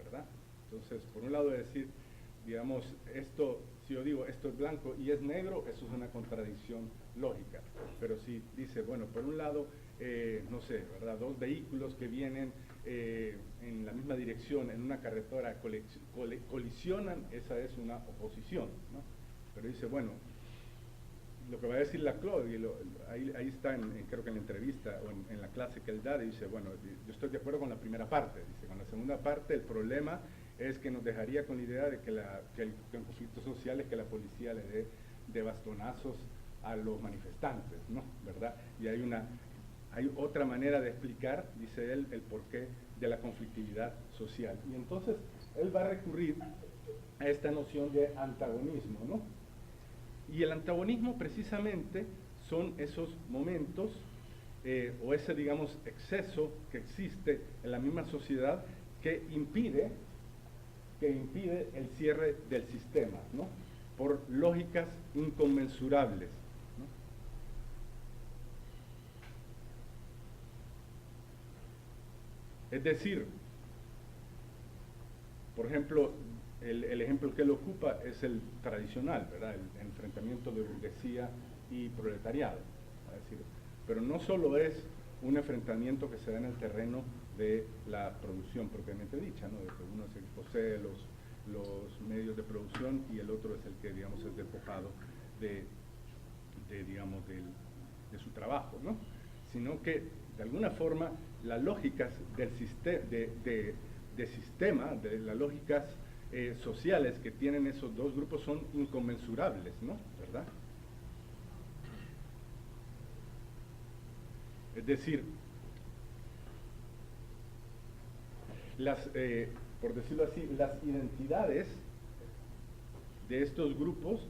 ¿Verdad? Entonces, por un lado decir, digamos, esto, si yo digo esto es blanco y es negro, eso es una contradicción lógica. Pero si dice, bueno, por un lado, no sé, ¿verdad? Dos vehículos que vienen en la misma dirección en una carretera colisionan, esa es una oposición, ¿no? Pero dice, bueno, lo que va a decir Laclau, y ahí está, creo que en la entrevista o en la clase que él da, dice, bueno, yo estoy de acuerdo con la primera parte, dice, con la segunda parte el problema es que nos dejaría con la idea de que el conflicto social es que la policía le dé de bastonazos a los manifestantes, ¿no? ¿Verdad? Y hay otra manera de explicar, dice él, el porqué de la conflictividad social. Y entonces él va a recurrir a esta noción de antagonismo, ¿no? Y el antagonismo precisamente son esos momentos o ese, digamos, exceso que existe en la misma sociedad que impide el cierre del sistema, ¿no? Por lógicas inconmensurables, ¿no? Es decir, por ejemplo, el ejemplo que él ocupa es el tradicional, ¿verdad? El enfrentamiento de burguesía y proletariado. Es decir, pero no solo es un enfrentamiento que se da en el terreno de la producción propiamente dicha, ¿no? De que uno es el que posee los medios de producción y el otro es el que, digamos, es despojado de su trabajo, ¿no? Sino que, de alguna forma, las lógicas del sistema, de las lógicas sociales que tienen esos dos grupos son inconmensurables, ¿no? ¿Verdad? Es decir, por decirlo así, las identidades de estos grupos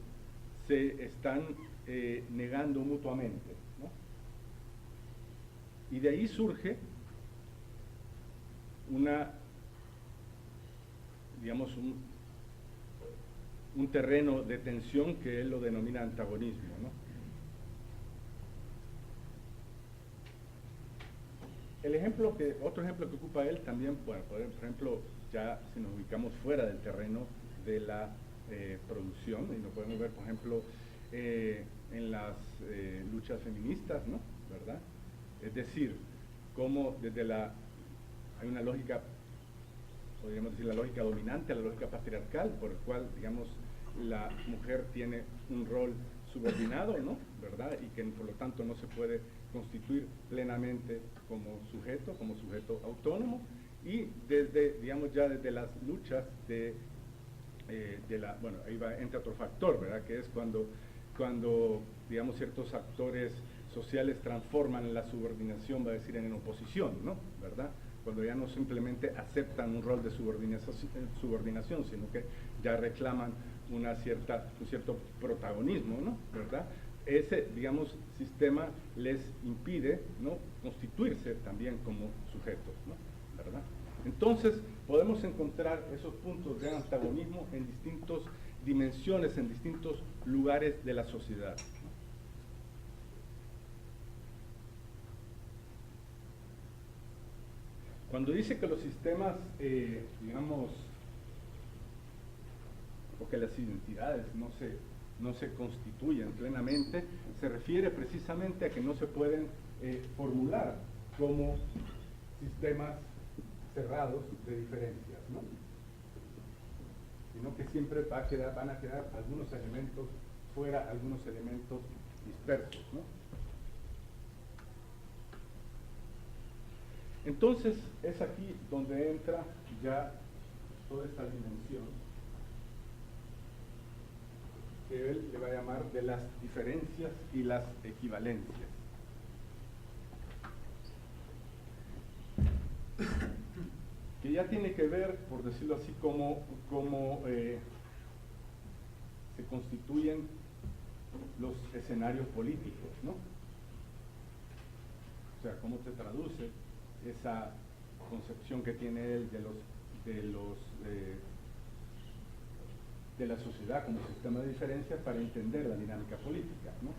se están negando mutuamente, ¿no? Y de ahí surge un terreno de tensión que él lo denomina antagonismo, ¿no? Otro ejemplo que ocupa él también, bueno, por ejemplo, ya si nos ubicamos fuera del terreno de la producción, y lo podemos ver, por ejemplo, en las luchas feministas, ¿no? ¿Verdad? Es decir, cómo hay una lógica, podríamos decir la lógica dominante, la lógica patriarcal, por el cual, digamos, la mujer tiene un rol subordinado, ¿no? ¿Verdad? Y que por lo tanto no se puede constituir plenamente como sujeto autónomo, y digamos, ya desde las luchas bueno, ahí entra otro factor, ¿verdad? Que es cuando, digamos, ciertos actores sociales transforman la subordinación, va a decir, en oposición, ¿no? ¿Verdad? Cuando ya no simplemente aceptan un rol de subordinación, sino que ya reclaman un cierto protagonismo, ¿no? ¿Verdad? Ese, digamos, sistema les impide, ¿no?, constituirse también como sujetos, ¿no? ¿Verdad? Entonces, podemos encontrar esos puntos de antagonismo en distintas dimensiones, en distintos lugares de la sociedad. Cuando dice que los sistemas, digamos, o que las identidades no se constituyen plenamente, se refiere precisamente a que no se pueden formular como sistemas cerrados de diferencias, ¿no? Sino que siempre van a quedar algunos elementos fuera, algunos elementos dispersos, ¿no? Entonces, es aquí donde entra ya toda esta dimensión que él le va a llamar de las diferencias y las equivalencias. Que ya tiene que ver, por decirlo así, cómo se constituyen los escenarios políticos, ¿no? O sea, cómo se traduce esa concepción que tiene él de la sociedad como sistema de diferencias para entender la dinámica política, ¿no?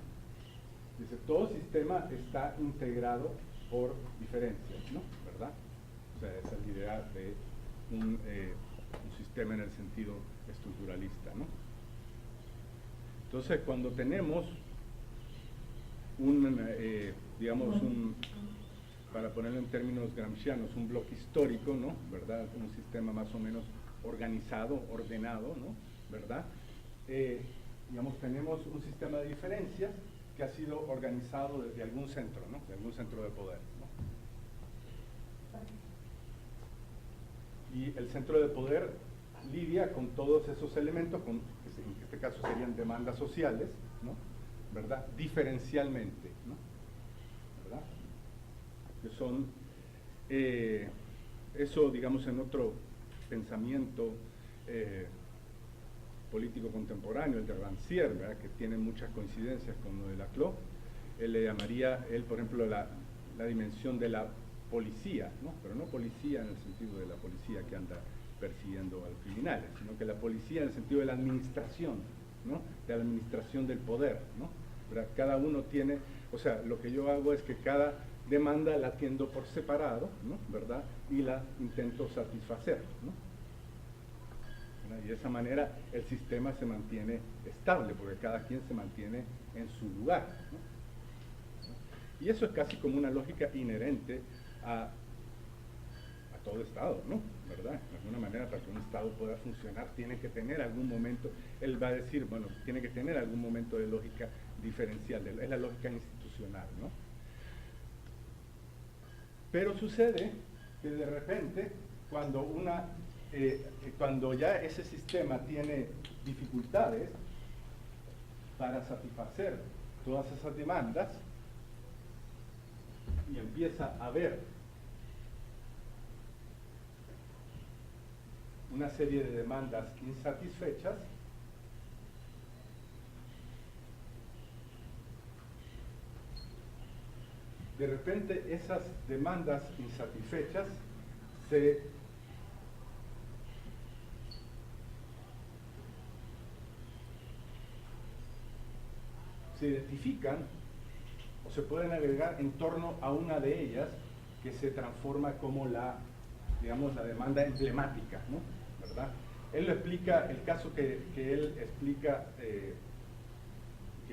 Dice, todo sistema está integrado por diferencias, ¿no? ¿Verdad? O sea, esa es la idea de un sistema en el sentido estructuralista, ¿no? Entonces, cuando tenemos para ponerlo en términos gramscianos, un bloque histórico, ¿no? ¿Verdad? Un sistema más o menos organizado, ordenado, ¿no? ¿Verdad? Tenemos un sistema de diferencias que ha sido organizado desde algún centro, ¿no? De algún centro de poder, ¿no? Y el centro de poder lidia con todos esos elementos, en este caso serían demandas sociales, ¿no? ¿Verdad? Diferencialmente, ¿no? ¿Verdad? Que son, eso digamos en otro pensamiento político contemporáneo, el de Rancière, ¿verdad? Que tiene muchas coincidencias con lo de Laclau. Él le llamaría, por ejemplo, la dimensión de la policía, ¿no? Pero no policía en el sentido de la policía que anda persiguiendo a los criminales, sino que la policía en el sentido de la administración, ¿no? De la administración del poder, ¿no? ¿Verdad? Cada uno tiene, o sea, lo que yo hago es que cada demanda la atiendo por separado, ¿no? ¿Verdad? Y la intento satisfacer, ¿no? Y de esa manera el sistema se mantiene estable, porque cada quien se mantiene en su lugar, ¿no? Y eso es casi como una lógica inherente a todo Estado, ¿no? ¿Verdad? De alguna manera, para que un Estado pueda funcionar, tiene que tener algún momento, él va a decir, bueno, tiene que tener algún momento de lógica diferencial, es la lógica institucional, ¿no? Pero sucede que de repente, cuando ya ese sistema tiene dificultades para satisfacer todas esas demandas y empieza a haber una serie de demandas insatisfechas, de repente esas demandas insatisfechas se identifican o se pueden agregar en torno a una de ellas que se transforma como la demanda emblemática, ¿no? ¿Verdad? Él lo explica, el caso que él explica, que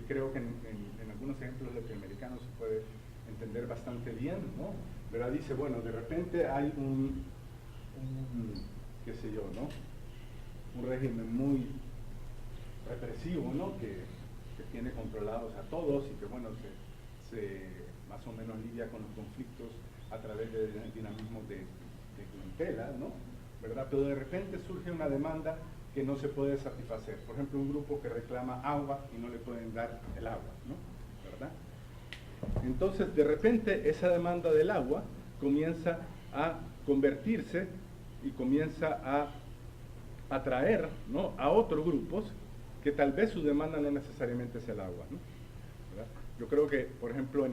creo que en algunos ejemplos latinoamericanos se puede entender bastante bien, ¿no? ¿Verdad? Dice, bueno, de repente hay qué sé yo, ¿no? Un régimen muy represivo, ¿no? Que tiene controlados a todos y que, bueno, se más o menos lidia con los conflictos a través de dinamismos de clientela, ¿no? ¿Verdad? Pero de repente surge una demanda que no se puede satisfacer. Por ejemplo, un grupo que reclama agua y no le pueden dar el agua, ¿no? ¿Verdad? Entonces, de repente, esa demanda del agua comienza a convertirse y comienza a atraer, ¿no? A otros grupos que tal vez su demanda no necesariamente es el agua, ¿no? ¿Verdad? Yo creo que, por ejemplo,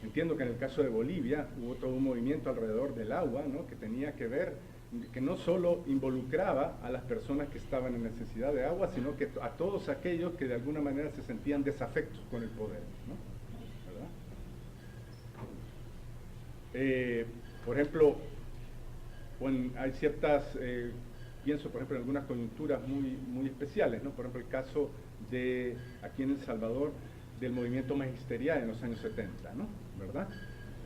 entiendo que en el caso de Bolivia hubo todo un movimiento alrededor del agua, ¿no? Que tenía que ver que no solo involucraba a las personas que estaban en necesidad de agua, sino que a todos aquellos que de alguna manera se sentían desafectos con el poder, ¿no? ¿Verdad? Por ejemplo, hay ciertas, pienso por ejemplo en algunas coyunturas muy especiales, ¿no? Por ejemplo el caso de aquí en El Salvador del movimiento magisterial en los años 70, ¿no? ¿Verdad?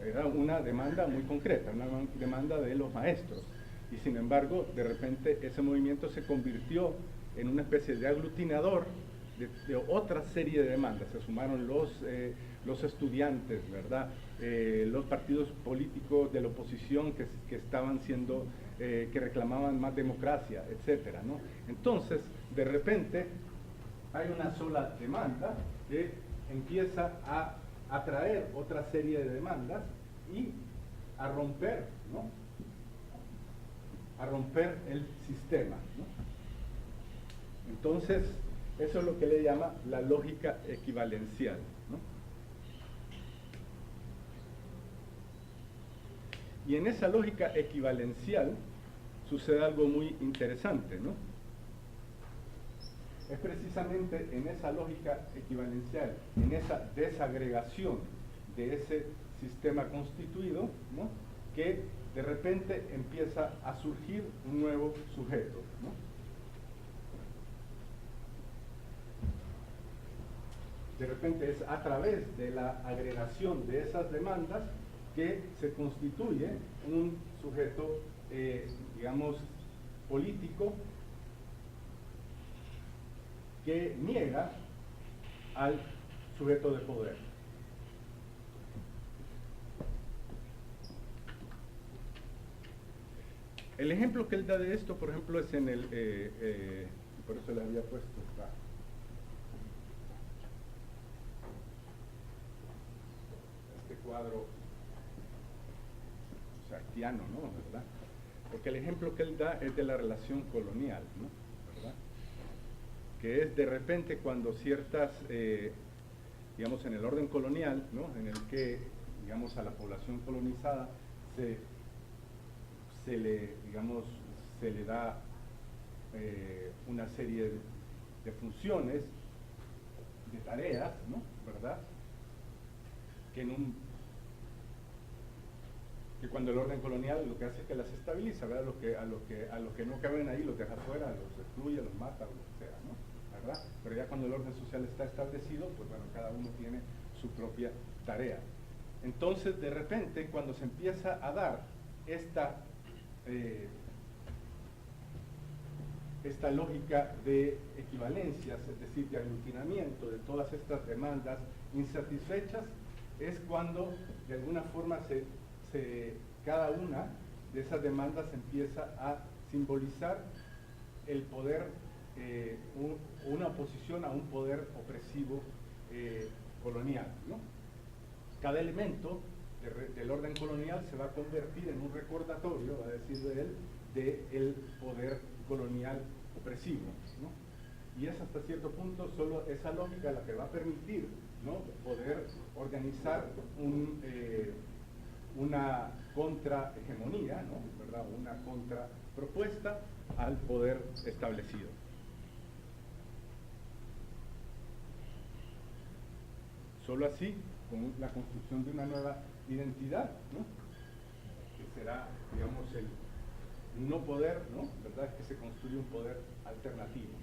Era una demanda muy concreta, una demanda de los maestros, y sin embargo de repente ese movimiento se convirtió en una especie de aglutinador de otra serie de demandas. Se sumaron los estudiantes, ¿verdad? Los partidos políticos de la oposición que estaban siendo, que reclamaban más democracia, etcétera, ¿no? Entonces, de repente, hay una sola demanda que empieza a atraer otra serie de demandas y a romper, ¿no? A romper el sistema, ¿no? Entonces, eso es lo que le llama la lógica equivalencial, ¿no? Y en esa lógica equivalencial sucede algo muy interesante, ¿no? Es precisamente en esa lógica equivalencial, en esa desagregación de ese sistema constituido, ¿no?, que de repente empieza a surgir un nuevo sujeto, ¿no? De repente es a través de la agregación de esas demandas que se constituye un sujeto, digamos, político que niega al sujeto de poder. El ejemplo que él da de esto, por ejemplo, es en el, por eso le había puesto este cuadro sartiano, ¿no? ¿Verdad? Porque el ejemplo que él da es de la relación colonial, ¿no? ¿Verdad? Que es de repente cuando ciertas, digamos, en el orden colonial, ¿no?, en el que, digamos, a la población colonizada se le da una serie de funciones, de tareas, ¿no?, ¿verdad?, que cuando el orden colonial lo que hace es que las estabiliza, ¿verdad? A los que no caben ahí los deja fuera, los excluye, los mata, o lo que sea, ¿no? ¿Verdad? Pero ya cuando el orden social está establecido, pues bueno, cada uno tiene su propia tarea. Entonces, de repente, cuando se empieza a dar esta lógica de equivalencias, es decir, de aglutinamiento de todas estas demandas insatisfechas, es cuando de alguna forma cada una de esas demandas empieza a simbolizar el poder, una oposición a un poder opresivo colonial, ¿no? Cada elemento del orden colonial se va a convertir en un recordatorio, va a decir de él, del poder colonial opresivo, ¿no? Y es hasta cierto punto solo esa lógica la que va a permitir, ¿no?, poder organizar una contrahegemonía, ¿no?, ¿verdad?, una contrapropuesta al poder establecido. Solo así, con la construcción de una nueva identidad, ¿no?, que será, digamos, el no poder, ¿no?, ¿verdad?, es que se construye un poder alternativo.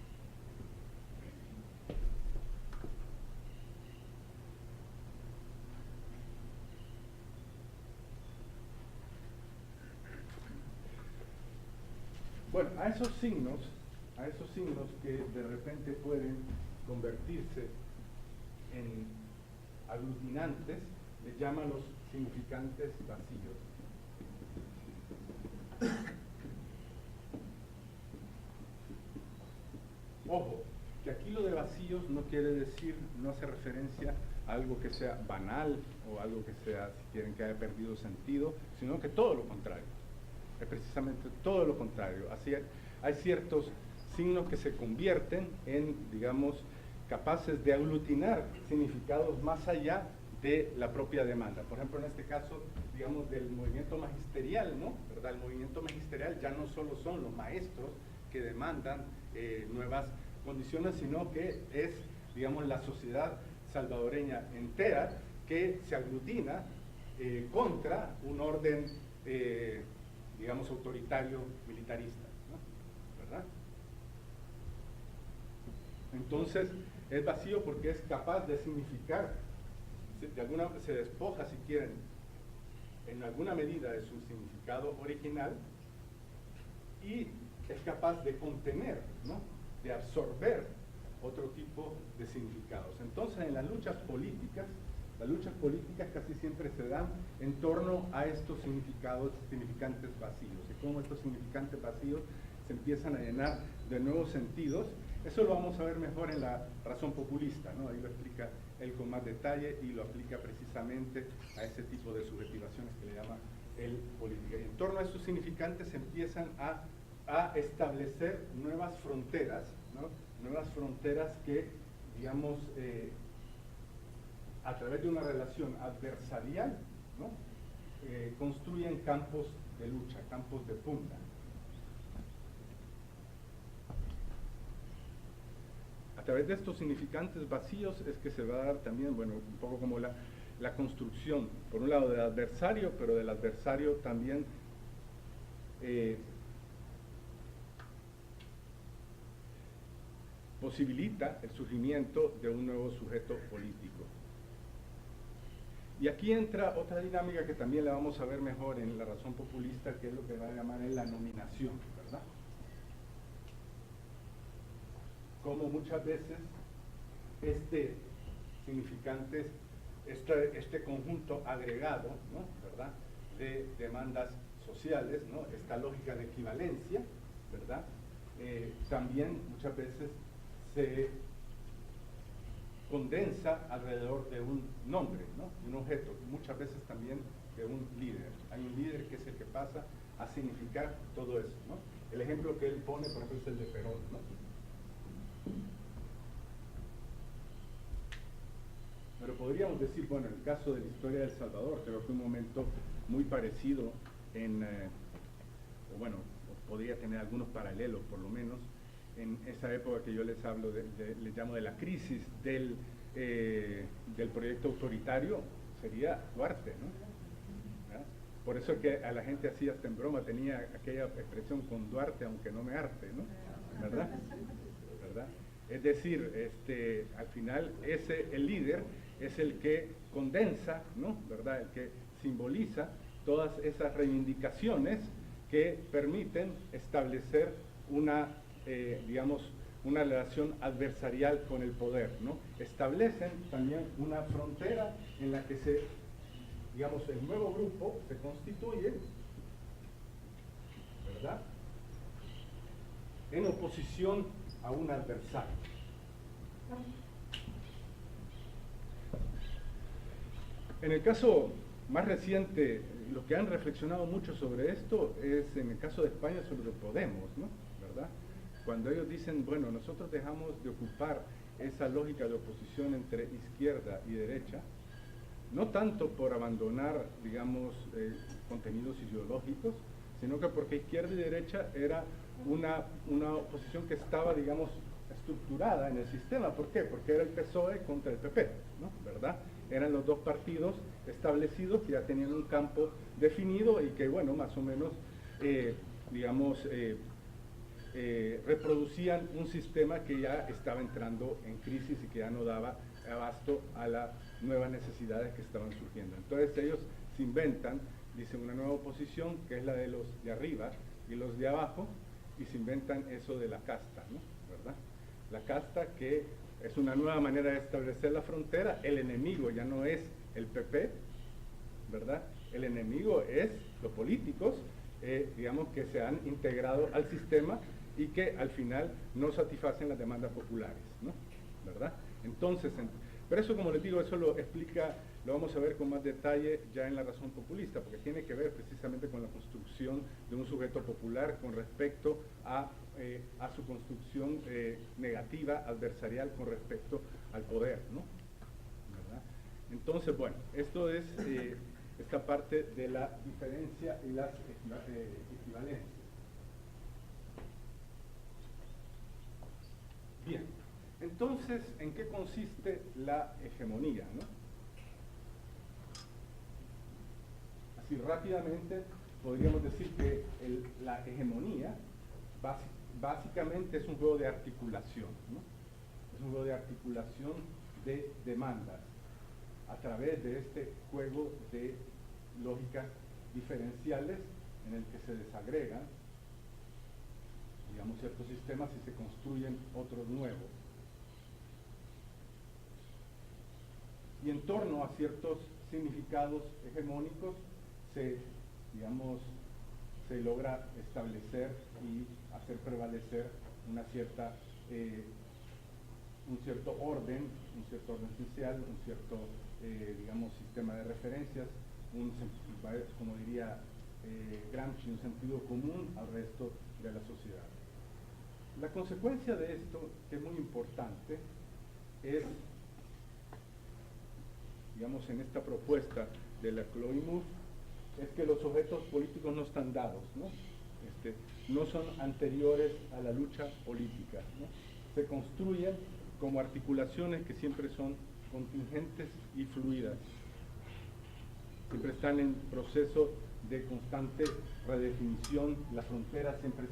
Bueno, a esos signos que de repente pueden convertirse en aglutinantes, les llaman los significantes vacíos. Ojo, que aquí lo de vacíos no quiere decir, no hace referencia a algo que sea banal o algo que sea, si quieren, que haya perdido sentido, sino que todo lo contrario. Es precisamente todo lo contrario. Así hay ciertos signos que se convierten en, digamos, capaces de aglutinar significados más allá de la propia demanda. Por ejemplo, en este caso, digamos, del movimiento magisterial, ¿no?, ¿verdad? El movimiento magisterial magisterial ya no solo son los maestros que demandan nuevas condiciones, sino que es, digamos, la sociedad salvadoreña entera que se aglutina contra un orden, digamos, autoritario, militarista, ¿no? ¿Verdad? Entonces, es vacío porque es capaz de significar, se despoja, si quieren, en alguna medida de su significado original, y es capaz de contener, ¿no? De absorber otro tipo de significados. Entonces, en las luchas políticas casi siempre se dan en torno a estos significantes vacíos, y cómo estos significantes vacíos se empiezan a llenar de nuevos sentidos. Eso lo vamos a ver mejor en la razón populista, ¿no? Ahí lo explica él con más detalle y lo aplica precisamente a ese tipo de subjetivaciones que le llama el política. Y en torno a estos significantes se empiezan a establecer nuevas fronteras, ¿no? Nuevas fronteras que, digamos, a través de una relación adversarial, ¿no? Construyen campos de lucha, campos de pugna. A través de estos significantes vacíos es que se va a dar también, bueno, un poco como la construcción, por un lado del adversario, pero del adversario también posibilita el surgimiento de un nuevo sujeto político. Y aquí entra otra dinámica que también la vamos a ver mejor en la razón populista, que es lo que va a llamar la nominación, ¿verdad? Como muchas veces este significante, este conjunto agregado, ¿no? ¿Verdad? De demandas sociales, ¿no? Esta lógica de equivalencia, ¿verdad? También muchas veces se condensa alrededor de un nombre, ¿no? De un objeto, muchas veces también de un líder. Hay un líder que es el que pasa a significar todo eso, ¿no? El ejemplo que él pone, por ejemplo, es el de Perón, ¿no? Pero podríamos decir, bueno, en el caso de la historia de El Salvador, creo que fue un momento muy parecido o bueno, podría tener algunos paralelos por lo menos, en esa época que yo les hablo, les llamo de la crisis del proyecto autoritario, sería Duarte, ¿no? ¿verdad? Por eso que a la gente así hasta en broma tenía aquella expresión con Duarte, aunque no me arte, ¿no? ¿Verdad? ¿Verdad? Es decir, al final el líder es el que condensa, ¿no? ¿Verdad? El que simboliza todas esas reivindicaciones que permiten establecer digamos, una relación adversarial con el poder, ¿no? Establecen también una frontera en la que digamos, el nuevo grupo se constituye, ¿verdad? En oposición a un adversario. En el caso más reciente, los que han reflexionado mucho sobre esto es en el caso de España sobre Podemos, ¿no? ¿Verdad? Cuando ellos dicen, bueno, nosotros dejamos de ocupar esa lógica de oposición entre izquierda y derecha, no tanto por abandonar, digamos, contenidos ideológicos, sino que porque izquierda y derecha era una oposición que estaba, digamos, estructurada en el sistema. ¿Por qué? Porque era el PSOE contra el PP, ¿no? ¿Verdad? Eran los dos partidos establecidos que ya tenían un campo definido y que, bueno, más o menos, digamos, reproducían un sistema que ya estaba entrando en crisis y que ya no daba abasto a las nuevas necesidades que estaban surgiendo. Entonces ellos se inventan, dicen, una nueva oposición que es la de los de arriba y los de abajo, y se inventan eso de la casta, ¿no? ¿Verdad? La casta, que es una nueva manera de establecer la frontera. El enemigo ya no es el PP, ¿verdad? El enemigo es los políticos, digamos, que se han integrado al sistema y que al final no satisfacen las demandas populares, ¿no? ¿Verdad? Entonces, pero eso, como les digo, eso lo explica, lo vamos a ver con más detalle ya en la razón populista, porque tiene que ver precisamente con la construcción de un sujeto popular con respecto a su construcción negativa, adversarial con respecto al poder, ¿no? ¿Verdad? Entonces, bueno, esto es esta parte de la diferencia y las equivalencias. Entonces, ¿en qué consiste la hegemonía, ¿no? Así rápidamente podríamos decir que la hegemonía básicamente es un juego de articulación, ¿no? Es un juego de articulación de demandas a través de este juego de lógicas diferenciales en el que se desagregan, digamos, ciertos sistemas y se construyen otros nuevos. Y en torno a ciertos significados hegemónicos se logra establecer y hacer prevalecer un cierto orden social, un cierto, sistema de referencias, como diría Gramsci, un sentido común al resto de la sociedad. La consecuencia de esto, que es muy importante, es, en esta propuesta de Laclau y Mouffe, es que los objetos políticos no están dados, no son anteriores a la lucha política, ¿no? Se construyen como articulaciones que siempre son contingentes y fluidas, siempre están en proceso de constante redefinición, las fronteras siempre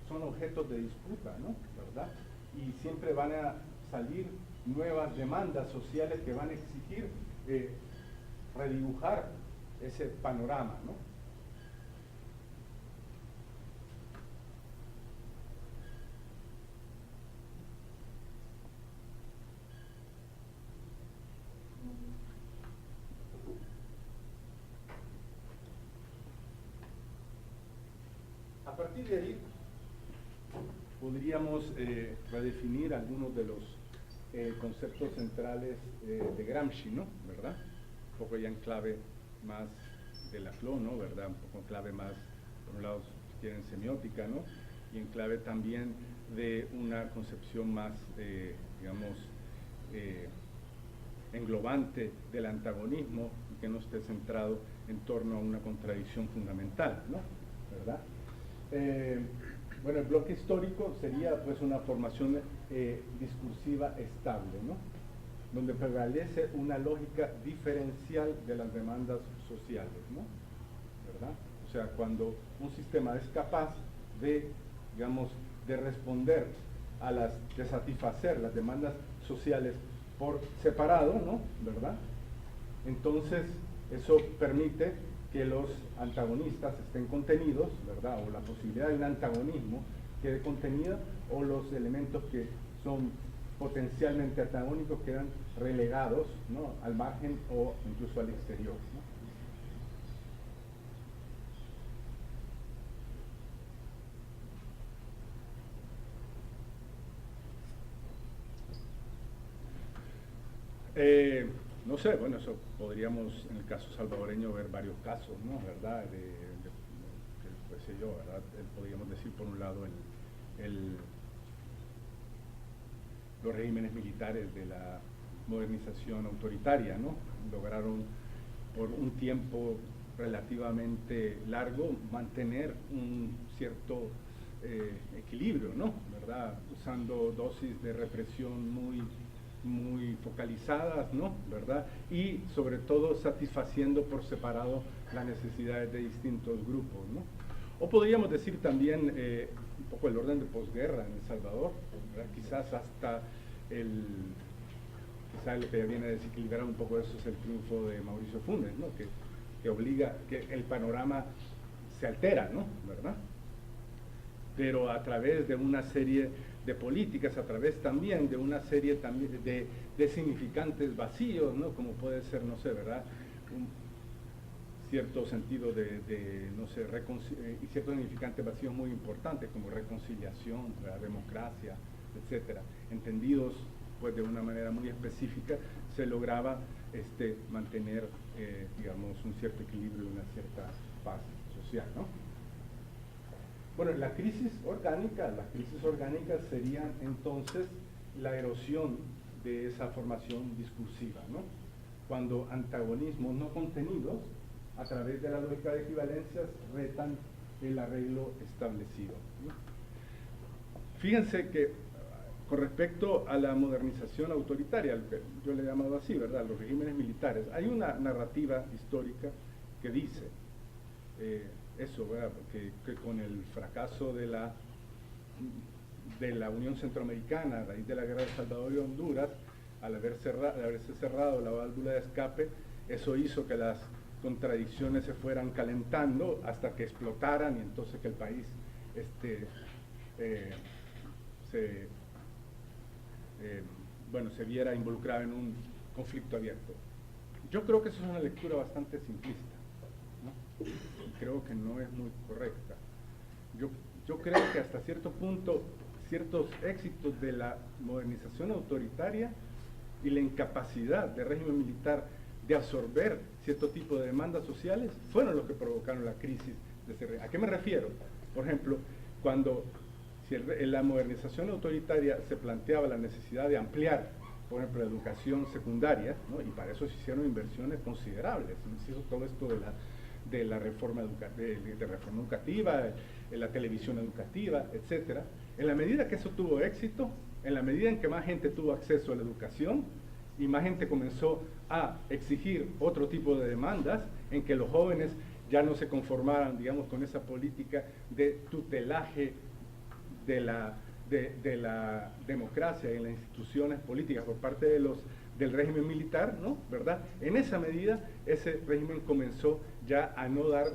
son objetos de disputa, ¿no? ¿Verdad? Y siempre van a salir nuevas demandas sociales que van a exigir redibujar ese panorama, ¿no? A partir de ahí podríamos redefinir algunos de los conceptos centrales de Gramsci, ¿no? ¿Verdad? Un poco ya en clave más de Laclau, ¿no? ¿Verdad? Un poco en clave más, por un lado, si quieren, semiótica, ¿no? Y en clave también de una concepción más, englobante del antagonismo y que no esté centrado en torno a una contradicción fundamental, ¿no? ¿Verdad? Bueno, el bloque histórico sería pues una formación discursiva estable, ¿no? Donde prevalece una lógica diferencial de las demandas sociales, ¿no? ¿Verdad? O sea, cuando un sistema es capaz de, de responder de satisfacer las demandas sociales por separado, ¿no? ¿Verdad? Entonces, eso permite que los antagonistas estén contenidos, ¿verdad? O la posibilidad de un antagonismo quede contenida, o los elementos que son potencialmente antagónicos quedan relegados, ¿no? Al margen o incluso al exterior, ¿no? No sé, bueno, eso podríamos en el caso salvadoreño ver varios casos, ¿no? ¿Verdad? Pues sé yo, ¿verdad? Podríamos decir por un lado los regímenes militares de la modernización autoritaria, ¿no? Lograron por un tiempo relativamente largo mantener un cierto equilibrio, ¿no? ¿Verdad? Usando dosis de represión muy focalizadas, ¿no? ¿Verdad? Y sobre todo satisfaciendo por separado las necesidades de distintos grupos, ¿no? O podríamos decir también un poco el orden de posguerra en El Salvador, ¿verdad? Quizás hasta lo que ya viene a desequilibrar un poco eso es el triunfo de Mauricio Funes, ¿no? Que obliga, que el panorama se altera, ¿no? ¿Verdad? Pero a través de una serie de políticas, a través también de una serie también de significantes vacíos, ¿no? Como puede ser, no sé, ¿verdad? Un cierto sentido no sé, y ciertos significantes vacíos muy importantes como reconciliación, ¿verdad? Democracia, etcétera, entendidos pues de una manera muy específica, se lograba mantener, un cierto equilibrio y una cierta paz social, ¿no? Bueno, las crisis orgánicas serían entonces la erosión de esa formación discursiva, ¿no? Cuando antagonismos no contenidos, a través de la lógica de equivalencias, retan el arreglo establecido, ¿no? Fíjense que con respecto a la modernización autoritaria, lo que yo le he llamado así, ¿verdad?, los regímenes militares, hay una narrativa histórica que dice eso, ¿verdad?, que con el fracaso de la Unión Centroamericana a raíz de la guerra de Salvador y Honduras, al haberse cerrado la válvula de escape, eso hizo que las contradicciones se fueran calentando hasta que explotaran y entonces que el país se viera involucrado en un conflicto abierto. Yo creo que eso es una lectura bastante simplista, ¿no? Creo que no es muy correcta. Yo creo que hasta cierto punto ciertos éxitos de la modernización autoritaria y la incapacidad del régimen militar de absorber cierto tipo de demandas sociales fueron los que provocaron la crisis de ese régimen. ¿A qué me refiero? Por ejemplo, cuando en la modernización autoritaria se planteaba la necesidad de ampliar, por ejemplo, la educación secundaria, ¿no?, y para eso se hicieron inversiones considerables, se hizo todo esto de la reforma educativa, la televisión educativa, etcétera. En la medida que eso tuvo éxito, en la medida en que más gente tuvo acceso a la educación y más gente comenzó a exigir otro tipo de demandas, en que los jóvenes ya no se conformaran, digamos, con esa política de tutelaje de la democracia y en las instituciones políticas por parte del régimen militar, ¿no?, ¿verdad? En esa medida, ese régimen comenzó ya a no dar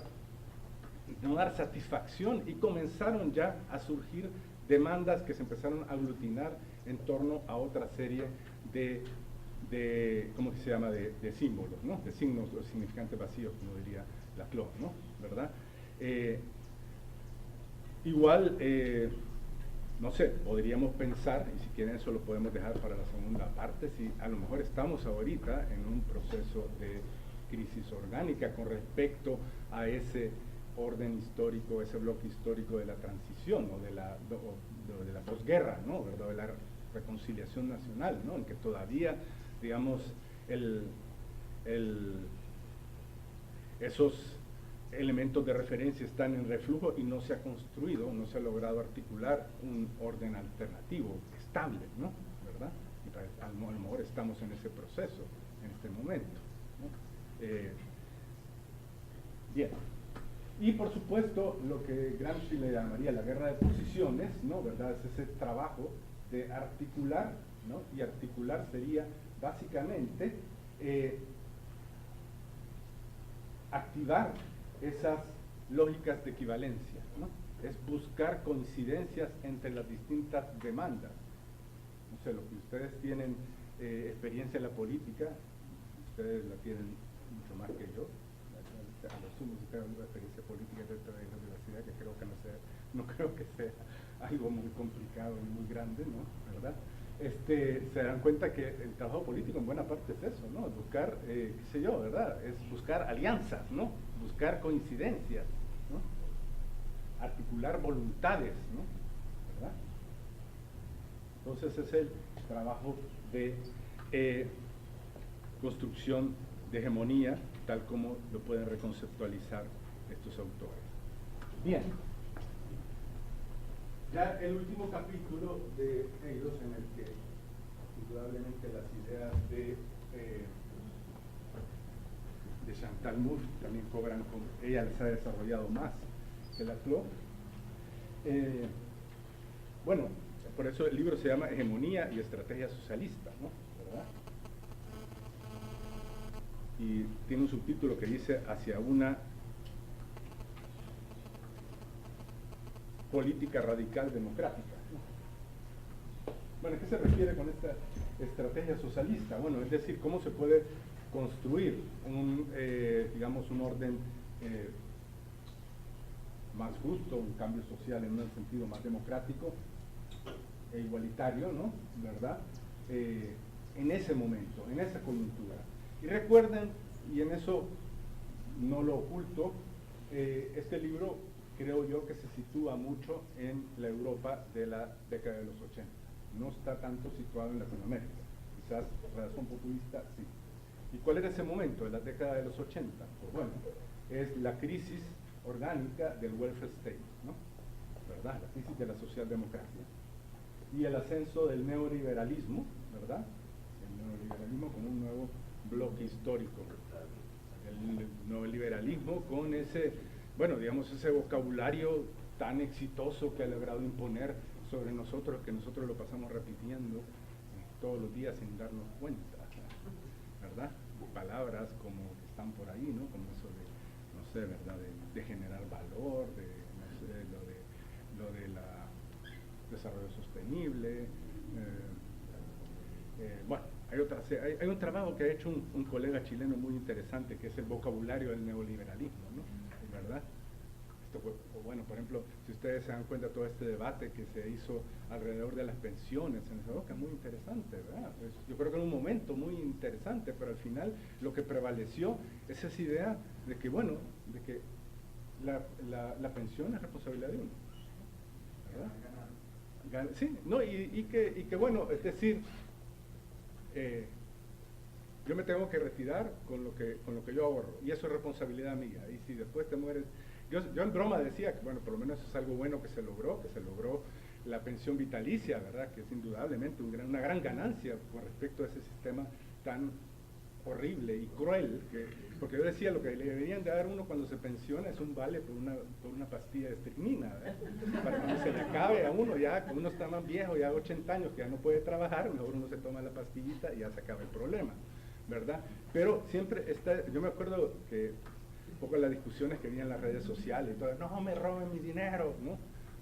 satisfacción y comenzaron ya a surgir demandas que se empezaron a aglutinar en torno a otra serie ¿cómo que se llama?, de símbolos, ¿no?, de signos o significantes vacíos, como diría Laclau, ¿no?, ¿verdad? Igual, no sé, podríamos pensar, y si quieren eso lo podemos dejar para la segunda parte, si a lo mejor estamos ahorita en un proceso de crisis orgánica con respecto a ese orden histórico, ese bloque histórico de la transición o de la posguerra, ¿no?, ¿verdad?, de la reconciliación nacional, ¿no?, en que todavía, digamos, esos elementos de referencia están en reflujo y no se ha construido, no se ha logrado articular un orden alternativo estable, ¿no?, ¿verdad? Y a lo mejor estamos en ese proceso en este momento, ¿no? Bien. Y por supuesto, lo que Gramsci le llamaría la guerra de posiciones, ¿no?, ¿verdad?, es ese trabajo de articular, ¿no?, y articular sería básicamente activar esas lógicas de equivalencia, ¿no?, es buscar coincidencias entre las distintas demandas. No sé, lo que ustedes tienen experiencia en la política, ustedes la tienen mucho más que yo, a lo sumo si tengo alguna experiencia política dentro de la universidad, que no creo que sea algo muy complicado y muy grande, ¿no?, ¿verdad? Se dan cuenta que el trabajo político en buena parte es eso, ¿no?, buscar, qué sé yo, ¿verdad?, es buscar alianzas, ¿no?, buscar coincidencias, ¿no?, articular voluntades, ¿no?, ¿verdad? Entonces es el trabajo de construcción de hegemonía, tal como lo pueden reconceptualizar estos autores. Bien. Ya el último capítulo de ellos, en el que indudablemente las ideas de Chantal Mouffe también cobran, ella les ha desarrollado más que Laclau. Bueno, por eso el libro se llama Hegemonía y Estrategia Socialista, ¿no?, ¿verdad? Y tiene un subtítulo que dice Hacia una política radical democrática. Bueno, ¿a qué se refiere con esta estrategia socialista? Bueno, es decir, cómo se puede construir digamos, un orden más justo, un cambio social en un sentido más democrático e igualitario, ¿no?, ¿verdad?, en ese momento, en esa coyuntura. Y recuerden, y en eso no lo oculto, este libro creo yo que se sitúa mucho en la Europa de la década de los 80. No está tanto situado en Latinoamérica. Quizás razón populista, sí. ¿Y cuál era ese momento de la década de los 80? Pues bueno, es la crisis orgánica del welfare state, ¿no?, ¿verdad?, la crisis de la socialdemocracia. y el ascenso del neoliberalismo, ¿verdad? El neoliberalismo como un nuevo bloque histórico. El neoliberalismo con ese, bueno, digamos, ese vocabulario tan exitoso que ha logrado imponer sobre nosotros, que nosotros lo pasamos repitiendo todos los días sin darnos cuenta, ¿verdad? Palabras como que están por ahí, ¿no? Como eso de, no sé, ¿verdad? De generar valor, de, no sé, lo de la desarrollo sostenible. Bueno, hay un trabajo que ha hecho un colega chileno muy interesante, que es el vocabulario del neoliberalismo, ¿no? ¿Verdad? Bueno, por ejemplo, si ustedes se dan cuenta de todo este debate que se hizo alrededor de las pensiones en esa época, muy interesante, ¿verdad? Yo creo que en un momento muy interesante, pero al final lo que prevaleció es esa idea de que, bueno, de que la pensión es responsabilidad de uno, ¿verdad? Sí, no, y que bueno, es decir, yo me tengo que retirar con lo que yo ahorro, y eso es responsabilidad mía, y si después te mueres... Yo en broma decía que, bueno, por lo menos es algo bueno que se logró la pensión vitalicia, ¿verdad? Que es indudablemente una gran ganancia con respecto a ese sistema tan horrible y cruel, porque yo decía, lo que le deberían de dar uno cuando se pensiona es un vale por una pastilla de estricnina, ¿verdad? Para cuando se le acabe a uno, ya como uno está más viejo, ya 80 años, que ya no puede trabajar, mejor uno se toma la pastillita y ya se acaba el problema, ¿verdad? Pero siempre yo me acuerdo que un poco las discusiones que había en las redes sociales, y todo, no me roben mi dinero, ¿no?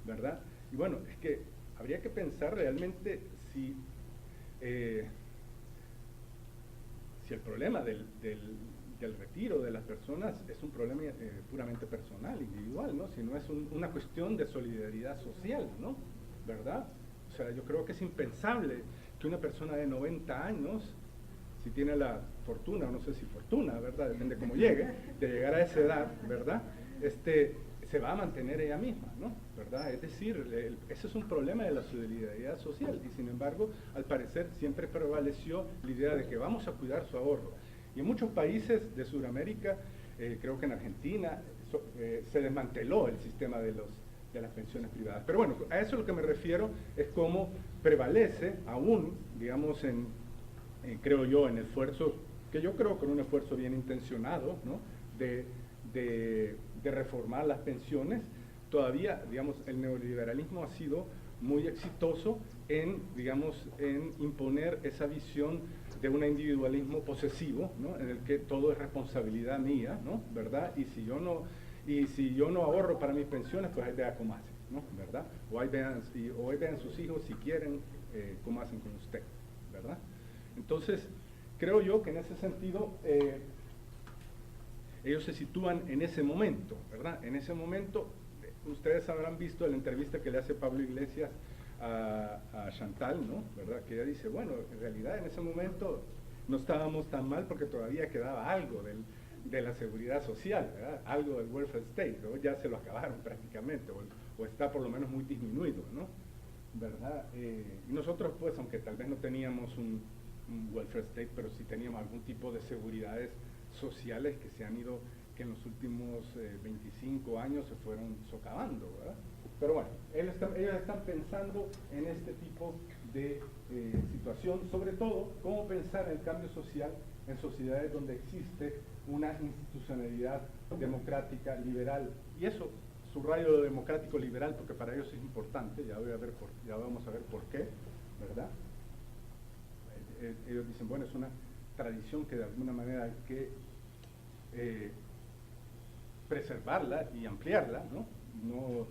¿Verdad? Y bueno, es que habría que pensar realmente si el problema del retiro de las personas es un problema puramente personal, individual, ¿no? Si no es una cuestión de solidaridad social, ¿no? ¿Verdad? O sea, yo creo que es impensable que una persona de 90 años, si tiene la fortuna, o no sé si fortuna, ¿verdad? Depende cómo llegue, de llegar a esa edad, ¿verdad? Se va a mantener ella misma, ¿no? ¿Verdad? Es decir, ese es un problema de la solidaridad social, y sin embargo, al parecer, siempre prevaleció la idea de que vamos a cuidar su ahorro. Y en muchos países de Sudamérica, creo que en Argentina, se desmanteló el sistema de las pensiones privadas. Pero bueno, a eso a lo que me refiero es cómo prevalece aún, digamos, creo yo, en esfuerzos, que yo creo que un esfuerzo bien intencionado, ¿no? de reformar las pensiones, todavía, digamos, el neoliberalismo ha sido muy exitoso digamos, en imponer esa visión de un individualismo posesivo, ¿no? En el que todo es responsabilidad mía, ¿no? ¿Verdad? Y si yo no ahorro para mis pensiones, pues ahí vea cómo hacen, ¿no? ¿Verdad? O ahí vean sus hijos, si quieren, cómo hacen con usted, ¿verdad? Entonces, creo yo que en ese sentido, ellos se sitúan en ese momento, ¿verdad? En ese momento, ustedes habrán visto la entrevista que le hace Pablo Iglesias a Chantal, ¿no? ¿Verdad? Que ella dice, bueno, en realidad en ese momento no estábamos tan mal porque todavía quedaba algo de la seguridad social, ¿verdad? Algo del welfare state, ¿no? Ya se lo acabaron prácticamente, o está por lo menos muy disminuido, ¿no? ¿Verdad? Y nosotros, pues, aunque tal vez no teníamos un welfare state, pero sí teníamos algún tipo de seguridades sociales que en los últimos 25 años se fueron socavando, ¿verdad? Pero bueno, ellos están pensando en este tipo de situación, sobre todo, cómo pensar en el cambio social en sociedades donde existe una institucionalidad democrática, liberal, y eso, subrayo de democrático liberal, porque para ellos es importante, ya vamos a ver por qué, ¿verdad? Ellos dicen, bueno, es una tradición que de alguna manera hay que preservarla y ampliarla, ¿no? No,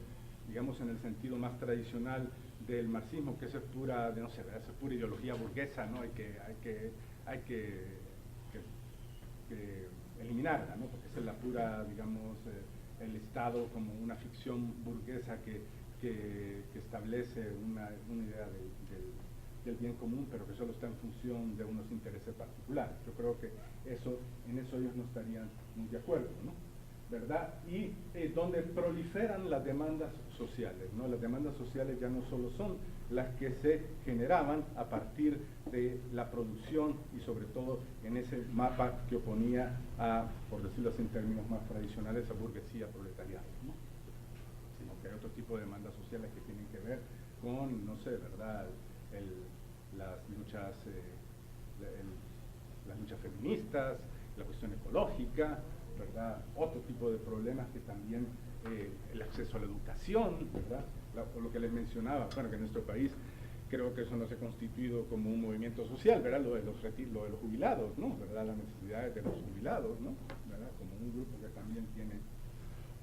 digamos, en el sentido más tradicional del marxismo, que eso es pura, no sé, eso es pura ideología burguesa, ¿no? Hay que eliminarla, ¿no? Porque esa es la pura, digamos, el Estado como una ficción burguesa que establece una idea del bien común, pero que solo está en función de unos intereses particulares. Yo creo que en eso ellos no estarían muy de acuerdo, ¿no? ¿Verdad? Y donde proliferan las demandas sociales, ¿no? Las demandas sociales ya no solo son las que se generaban a partir de la producción y sobre todo en ese mapa que oponía por decirlo así en términos más tradicionales, a burguesía proletariado, ¿no? Sino que hay otro tipo de demandas sociales que tienen que ver con, no sé, ¿verdad?, las luchas, las luchas feministas, la cuestión ecológica, ¿verdad?, otro tipo de problemas que también, el acceso a la educación, ¿verdad?, lo que les mencionaba, bueno, que en nuestro país creo que eso no se ha constituido como un movimiento social, ¿verdad?, lo de los jubilados, ¿no?, ¿verdad?, las necesidades de los jubilados, ¿no?, ¿verdad?, como un grupo que también tiene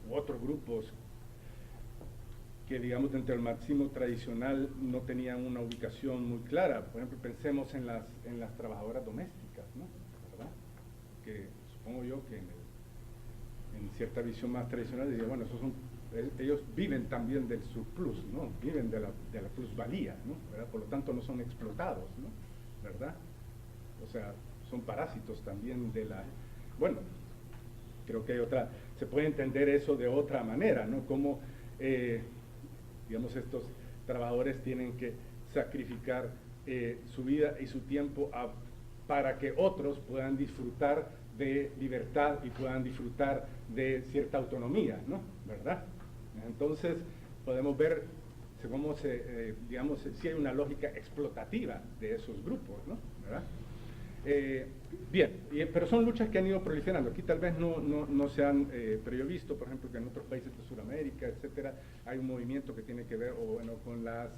otros grupos que, digamos, dentro del marxismo tradicional no tenían una ubicación muy clara. Por ejemplo, pensemos en las trabajadoras domésticas, ¿no?, ¿verdad?, que supongo yo que en cierta visión más tradicional diría, bueno, ellos viven también del surplus, ¿no?, viven de la plusvalía, ¿no?, ¿verdad?, por lo tanto no son explotados, ¿no?, ¿verdad?, o sea, son parásitos también de la... Bueno, creo que hay otra... Se puede entender eso de otra manera, ¿no?, como, digamos, estos trabajadores tienen que sacrificar su vida y su tiempo para que otros puedan disfrutar de libertad y puedan disfrutar de cierta autonomía, ¿no?, ¿verdad? Entonces, podemos ver cómo digamos, si hay una lógica explotativa de esos grupos, ¿no?, ¿verdad? Bien, pero son luchas que han ido proliferando. Aquí tal vez no se han, pero yo he visto, por ejemplo, que en otros países de Sudamérica, etcétera, hay un movimiento que tiene que ver, o bueno, con las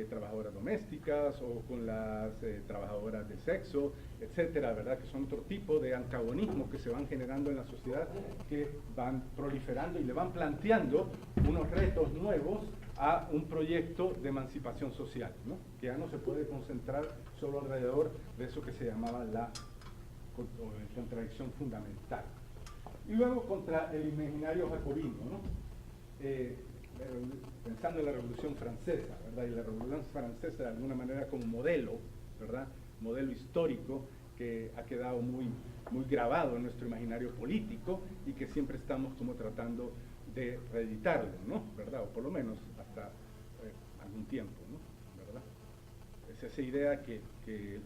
trabajadoras domésticas, o con las trabajadoras de sexo, etcétera, ¿verdad?, que son otro tipo de antagonismos que se van generando en la sociedad, que van proliferando y le van planteando unos retos nuevos a un proyecto de emancipación social, ¿no?, que ya no se puede concentrar solo alrededor de eso que se llamaba la contradicción fundamental. Y luego contra el imaginario jacobino, ¿no?, pensando en la Revolución Francesa, ¿verdad?, y la Revolución Francesa de alguna manera como modelo, ¿verdad?, modelo histórico que ha quedado muy grabado en nuestro imaginario político y que siempre estamos como tratando de reeditarlo, ¿no?, ¿verdad?, o por lo menos hasta algún tiempo, ¿no?, ¿verdad? Es esa idea que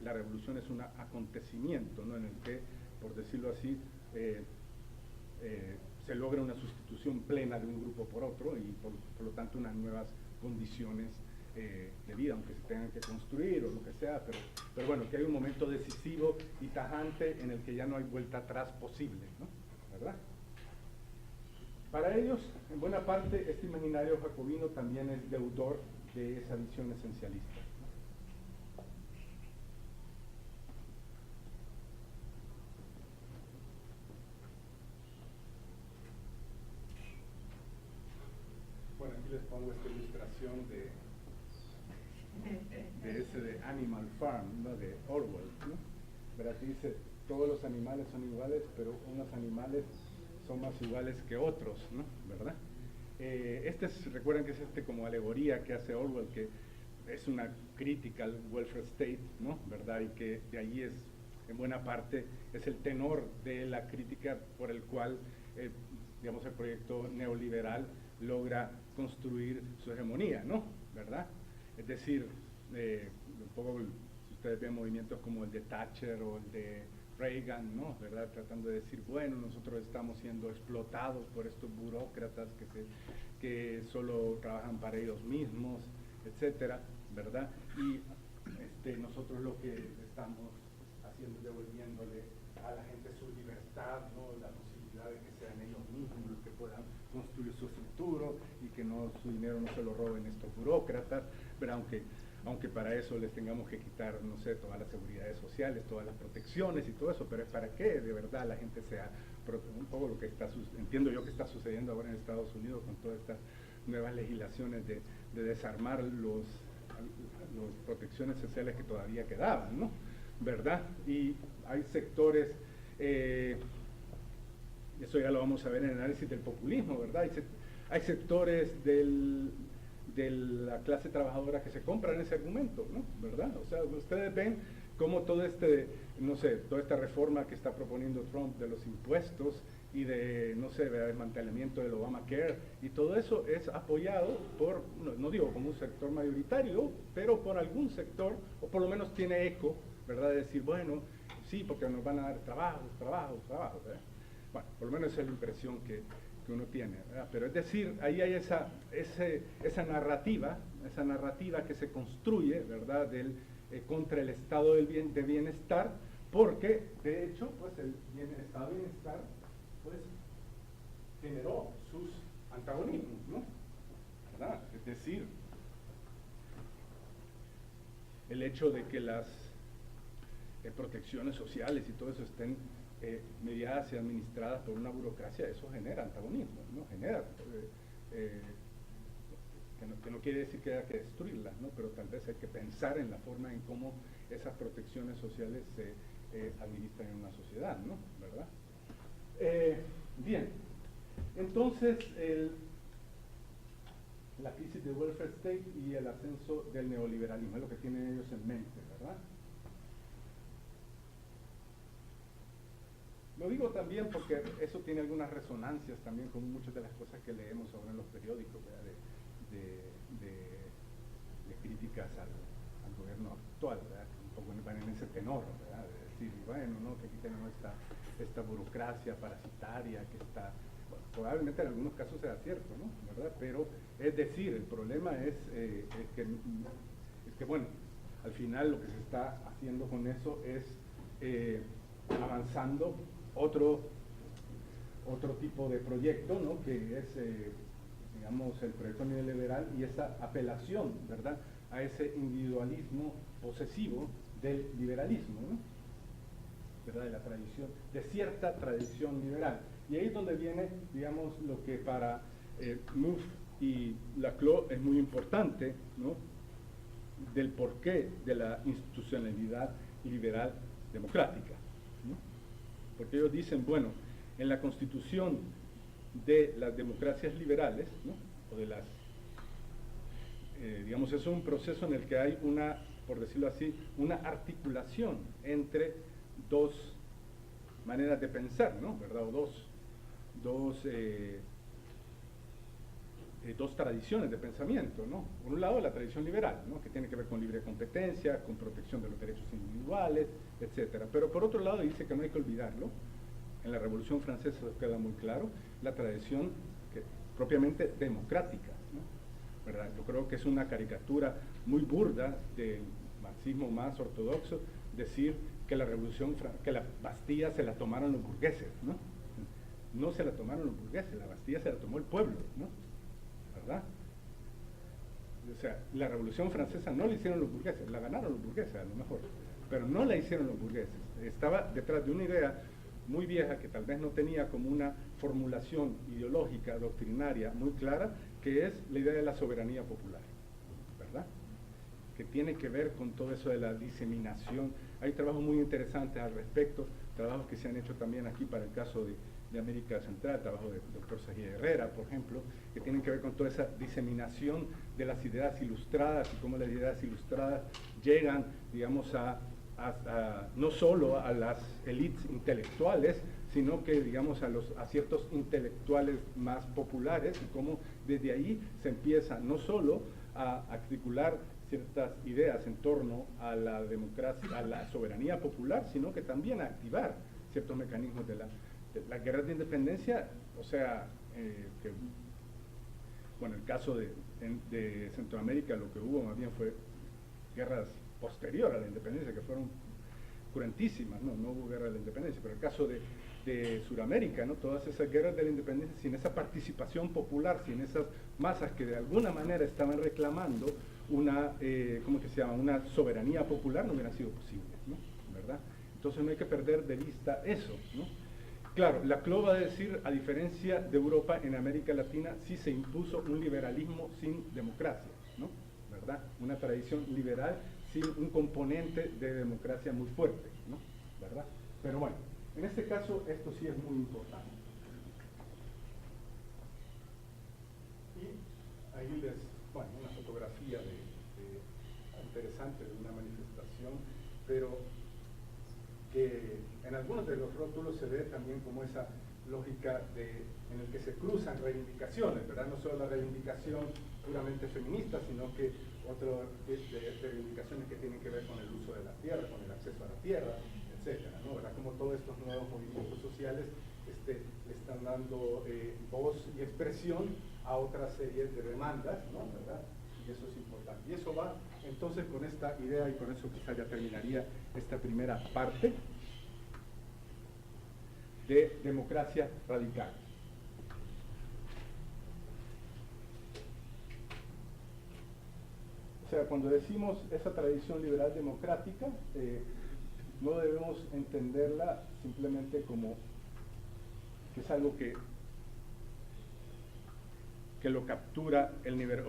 la revolución es un acontecimiento, ¿no?, en el que, por decirlo así, se logra una sustitución plena de un grupo por otro y por lo tanto unas nuevas condiciones de vida, aunque se tengan que construir o lo que sea, pero bueno, que hay un momento decisivo y tajante en el que ya no hay vuelta atrás posible, ¿no?, ¿verdad? Para ellos, en buena parte, este imaginario jacobino también es deudor de esa visión esencialista. Bueno, aquí les pongo esta ilustración de Animal Farm, ¿no?, de Orwell, ¿no?, ¿verdad?, que dice, todos los animales son iguales, pero unos animales son más iguales que otros, ¿no?, ¿verdad? Recuerden que es como alegoría que hace Orwell, que es una crítica al welfare state, ¿no?, ¿verdad?, y que de allí es, en buena parte, es el tenor de la crítica por el cual, digamos, el proyecto neoliberal logra construir su hegemonía, ¿no?, ¿verdad? Es decir, un poco, si ustedes ven movimientos como el de Thatcher o el de Reagan, ¿no?, ¿verdad?, tratando de decir, bueno, nosotros estamos siendo explotados por estos burócratas que solo trabajan para ellos mismos, etcétera, ¿verdad? Y nosotros lo que estamos haciendo es devolviéndole a la gente su libertad, ¿no?, la posibilidad de que sean ellos mismos los que puedan construir su futuro y que su dinero no se lo roben estos burócratas, pero aunque para eso les tengamos que quitar, no sé, todas las seguridades sociales, todas las protecciones y todo eso, pero es para que de verdad la gente sea, un poco lo que entiendo yo que está sucediendo ahora en Estados Unidos con todas estas nuevas legislaciones de desarmar las protecciones sociales que todavía quedaban, ¿no?, ¿verdad? Y hay sectores, eso ya lo vamos a ver en el análisis del populismo, ¿verdad? Hay sectores de la clase trabajadora que se compran ese argumento, ¿no?, ¿verdad? O sea, ustedes ven cómo toda esta reforma que está proponiendo Trump de los impuestos y de, no sé, de desmantelamiento del Obamacare, y todo eso es apoyado por, no digo como un sector mayoritario, pero por algún sector, o por lo menos tiene eco, ¿verdad?, de decir, bueno, sí, porque nos van a dar trabajo, ¿verdad? Bueno, por lo menos esa es la impresión que que uno tiene, ¿verdad? Pero es decir, ahí hay esa narrativa que se construye, ¿verdad?, contra el estado de bienestar, porque de hecho pues el estado de bienestar pues generó sus antagonismos, ¿no? ¿Verdad? Es decir, el hecho de que las protecciones sociales y todo eso estén mediadas y administradas por una burocracia, eso genera antagonismo, ¿no? Genera, que no quiere decir que haya que destruirlas, ¿no? Pero tal vez hay que pensar en la forma en cómo esas protecciones sociales se administran en una sociedad, ¿no? ¿Verdad? Bien, entonces la crisis del welfare state y el ascenso del neoliberalismo es lo que tienen ellos en mente, ¿verdad? Lo digo también porque eso tiene algunas resonancias también con muchas de las cosas que leemos ahora en los periódicos, ¿verdad? De críticas al gobierno actual, ¿verdad? Un poco van en ese tenor, ¿verdad? De decir, bueno, ¿no?, que aquí tenemos esta burocracia parasitaria que está, bueno, probablemente en algunos casos sea cierto, ¿no?, ¿verdad? Pero es decir, el problema es que, bueno, al final lo que se está haciendo con eso es avanzando otro tipo de proyecto, ¿no?, que es digamos, el proyecto neoliberal y esa apelación, ¿verdad?, a ese individualismo posesivo del liberalismo, ¿no?, ¿verdad?, de la tradición, de cierta tradición liberal. Y ahí es donde viene, digamos, lo que para Mouffe y Laclau es muy importante, ¿no?, del porqué de la institucionalidad liberal democrática, ¿no? Porque ellos dicen, bueno, en la constitución de las democracias liberales, ¿no?, o de las, digamos, es un proceso en el que hay una, por decirlo así, una articulación entre dos maneras de pensar, ¿no?, ¿verdad?, o dos tradiciones de pensamiento, ¿no? Por un lado, la tradición liberal, ¿no?, que tiene que ver con libre competencia, con protección de los derechos individuales, etcétera. Pero por otro lado, dice que no hay que olvidarlo, en la Revolución Francesa queda muy claro, la tradición propiamente democrática, ¿no?, ¿verdad? Yo creo que es una caricatura muy burda del marxismo más ortodoxo decir que que la Bastilla se la tomaron los burgueses, ¿no? No se la tomaron los burgueses, la Bastilla se la tomó el pueblo, ¿no?, ¿verdad? O sea, la Revolución Francesa no la hicieron los burgueses, la ganaron los burgueses a lo mejor, pero no la hicieron los burgueses. Estaba detrás de una idea muy vieja que tal vez no tenía como una formulación ideológica, doctrinaria muy clara, que es la idea de la soberanía popular, ¿verdad?, que tiene que ver con todo eso de la diseminación. Hay trabajos muy interesantes al respecto, trabajos que se han hecho también aquí para el caso de América Central, trabajo del doctor Sajid Herrera, por ejemplo, que tienen que ver con toda esa diseminación de las ideas ilustradas y cómo las ideas ilustradas llegan, digamos, no solo a las élites intelectuales, sino que, digamos, a ciertos intelectuales más populares, y cómo desde ahí se empieza no solo a articular ciertas ideas en torno a la democracia, a la soberanía popular, sino que también a activar ciertos mecanismos de la guerra de independencia. O sea, bueno, el caso de Centroamérica, lo que hubo más bien fue guerras posterior a la independencia, que fueron cruentísimas, no hubo guerra de la independencia, pero el caso de Sudamérica, ¿no?, todas esas guerras de la independencia, sin esa participación popular, sin esas masas que de alguna manera estaban reclamando una, ¿cómo que se llama?, una soberanía popular, no hubiera sido posible, ¿no?, ¿verdad? Entonces no hay que perder de vista eso, ¿no? Claro, Laclau va a decir, a diferencia de Europa, en América Latina sí se impuso un liberalismo sin democracia, ¿no?, ¿verdad? Una tradición liberal sin un componente de democracia muy fuerte, ¿no?, ¿verdad? Pero bueno, en este caso esto sí es muy importante. Y ahí bueno, una fotografía interesante de una manifestación, pero que en algunos de los rótulos se ve también como esa lógica en el que se cruzan reivindicaciones, ¿verdad? No solo la reivindicación puramente feminista, sino que otras reivindicaciones que tienen que ver con el uso de la tierra, con el acceso a la tierra, etcétera, ¿no?, ¿verdad? Como todos estos nuevos movimientos sociales le están dando voz y expresión a otra serie de demandas, ¿no? ¿Verdad? Y eso es importante. Y eso va entonces con esta idea, y con eso quizá ya terminaría esta primera parte de democracia radical. O sea, cuando decimos esa tradición liberal democrática, no debemos entenderla simplemente como que es algo que lo captura el nivel,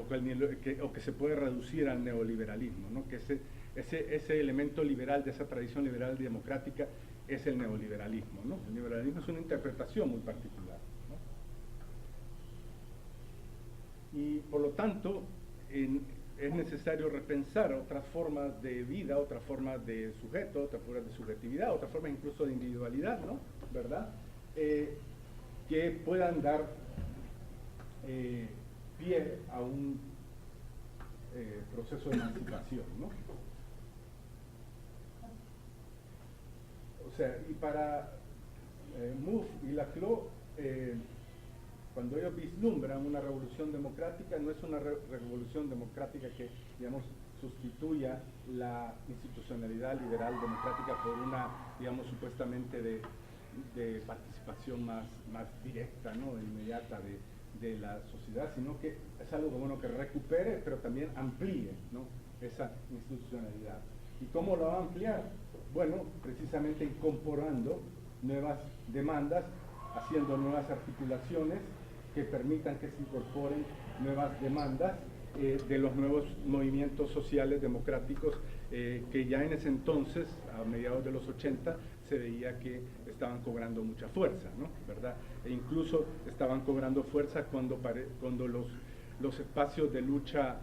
o que se puede reducir al neoliberalismo, ¿no? Que ese elemento liberal de esa tradición liberal democrática es el neoliberalismo, ¿no? El neoliberalismo es una interpretación muy particular, ¿no? Y por lo tanto es necesario repensar otras formas de vida, otras formas de sujeto, otras formas de subjetividad, otras formas incluso de individualidad, ¿no? ¿Verdad? Que puedan dar pie a un proceso de emancipación, ¿no? O sea, y para Mouffe y Laclau, cuando ellos vislumbran una revolución democrática, no es una revolución democrática que, digamos, sustituya la institucionalidad liberal democrática por una, digamos, supuestamente de participación más directa, ¿no? Inmediata de la sociedad, sino que es algo bueno que recupere, pero también amplíe, ¿no? Esa institucionalidad. ¿Y cómo lo va a ampliar? Bueno, precisamente incorporando nuevas demandas, haciendo nuevas articulaciones que permitan que se incorporen nuevas demandas de los nuevos movimientos sociales democráticos que ya en ese entonces, a mediados de los 80, se veía que estaban cobrando mucha fuerza, ¿no? ¿Verdad? E incluso estaban cobrando fuerza cuando los espacios de lucha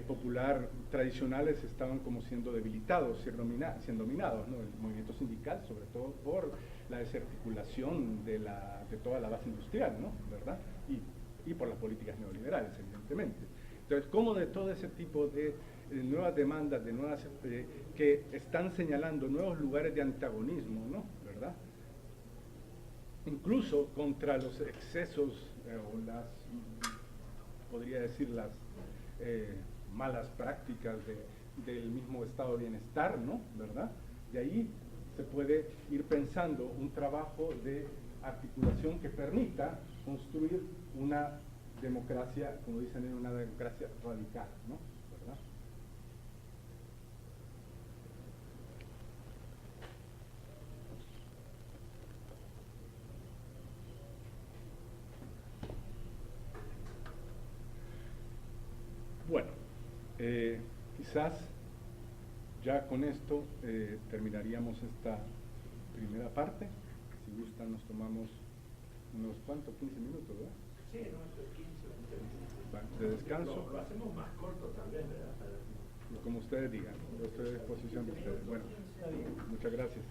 popular tradicionales estaban como siendo debilitados, siendo dominados, ¿no? El movimiento sindical, sobre todo por la desarticulación de toda la base industrial, ¿no? ¿Verdad? Y por las políticas neoliberales, evidentemente. Entonces, ¿cómo de todo ese tipo de nuevas demandas, que están señalando nuevos lugares de antagonismo, ¿no? ¿Verdad? Incluso contra los excesos podría decir, las malas prácticas del mismo estado de bienestar, ¿no? ¿Verdad? De ahí se puede ir pensando un trabajo de articulación que permita construir una democracia, como dicen, una democracia radical, ¿no? ¿Verdad? Bueno, quizás ya con esto terminaríamos esta primera parte. Si gustan nos tomamos unos cuantos, 15 minutos, ¿verdad? Sí, no, 15 o 20 minutos. De descanso. Lo hacemos más corto también, ¿verdad? Como ustedes digan, yo estoy a disposición de ustedes. Bueno, muchas gracias.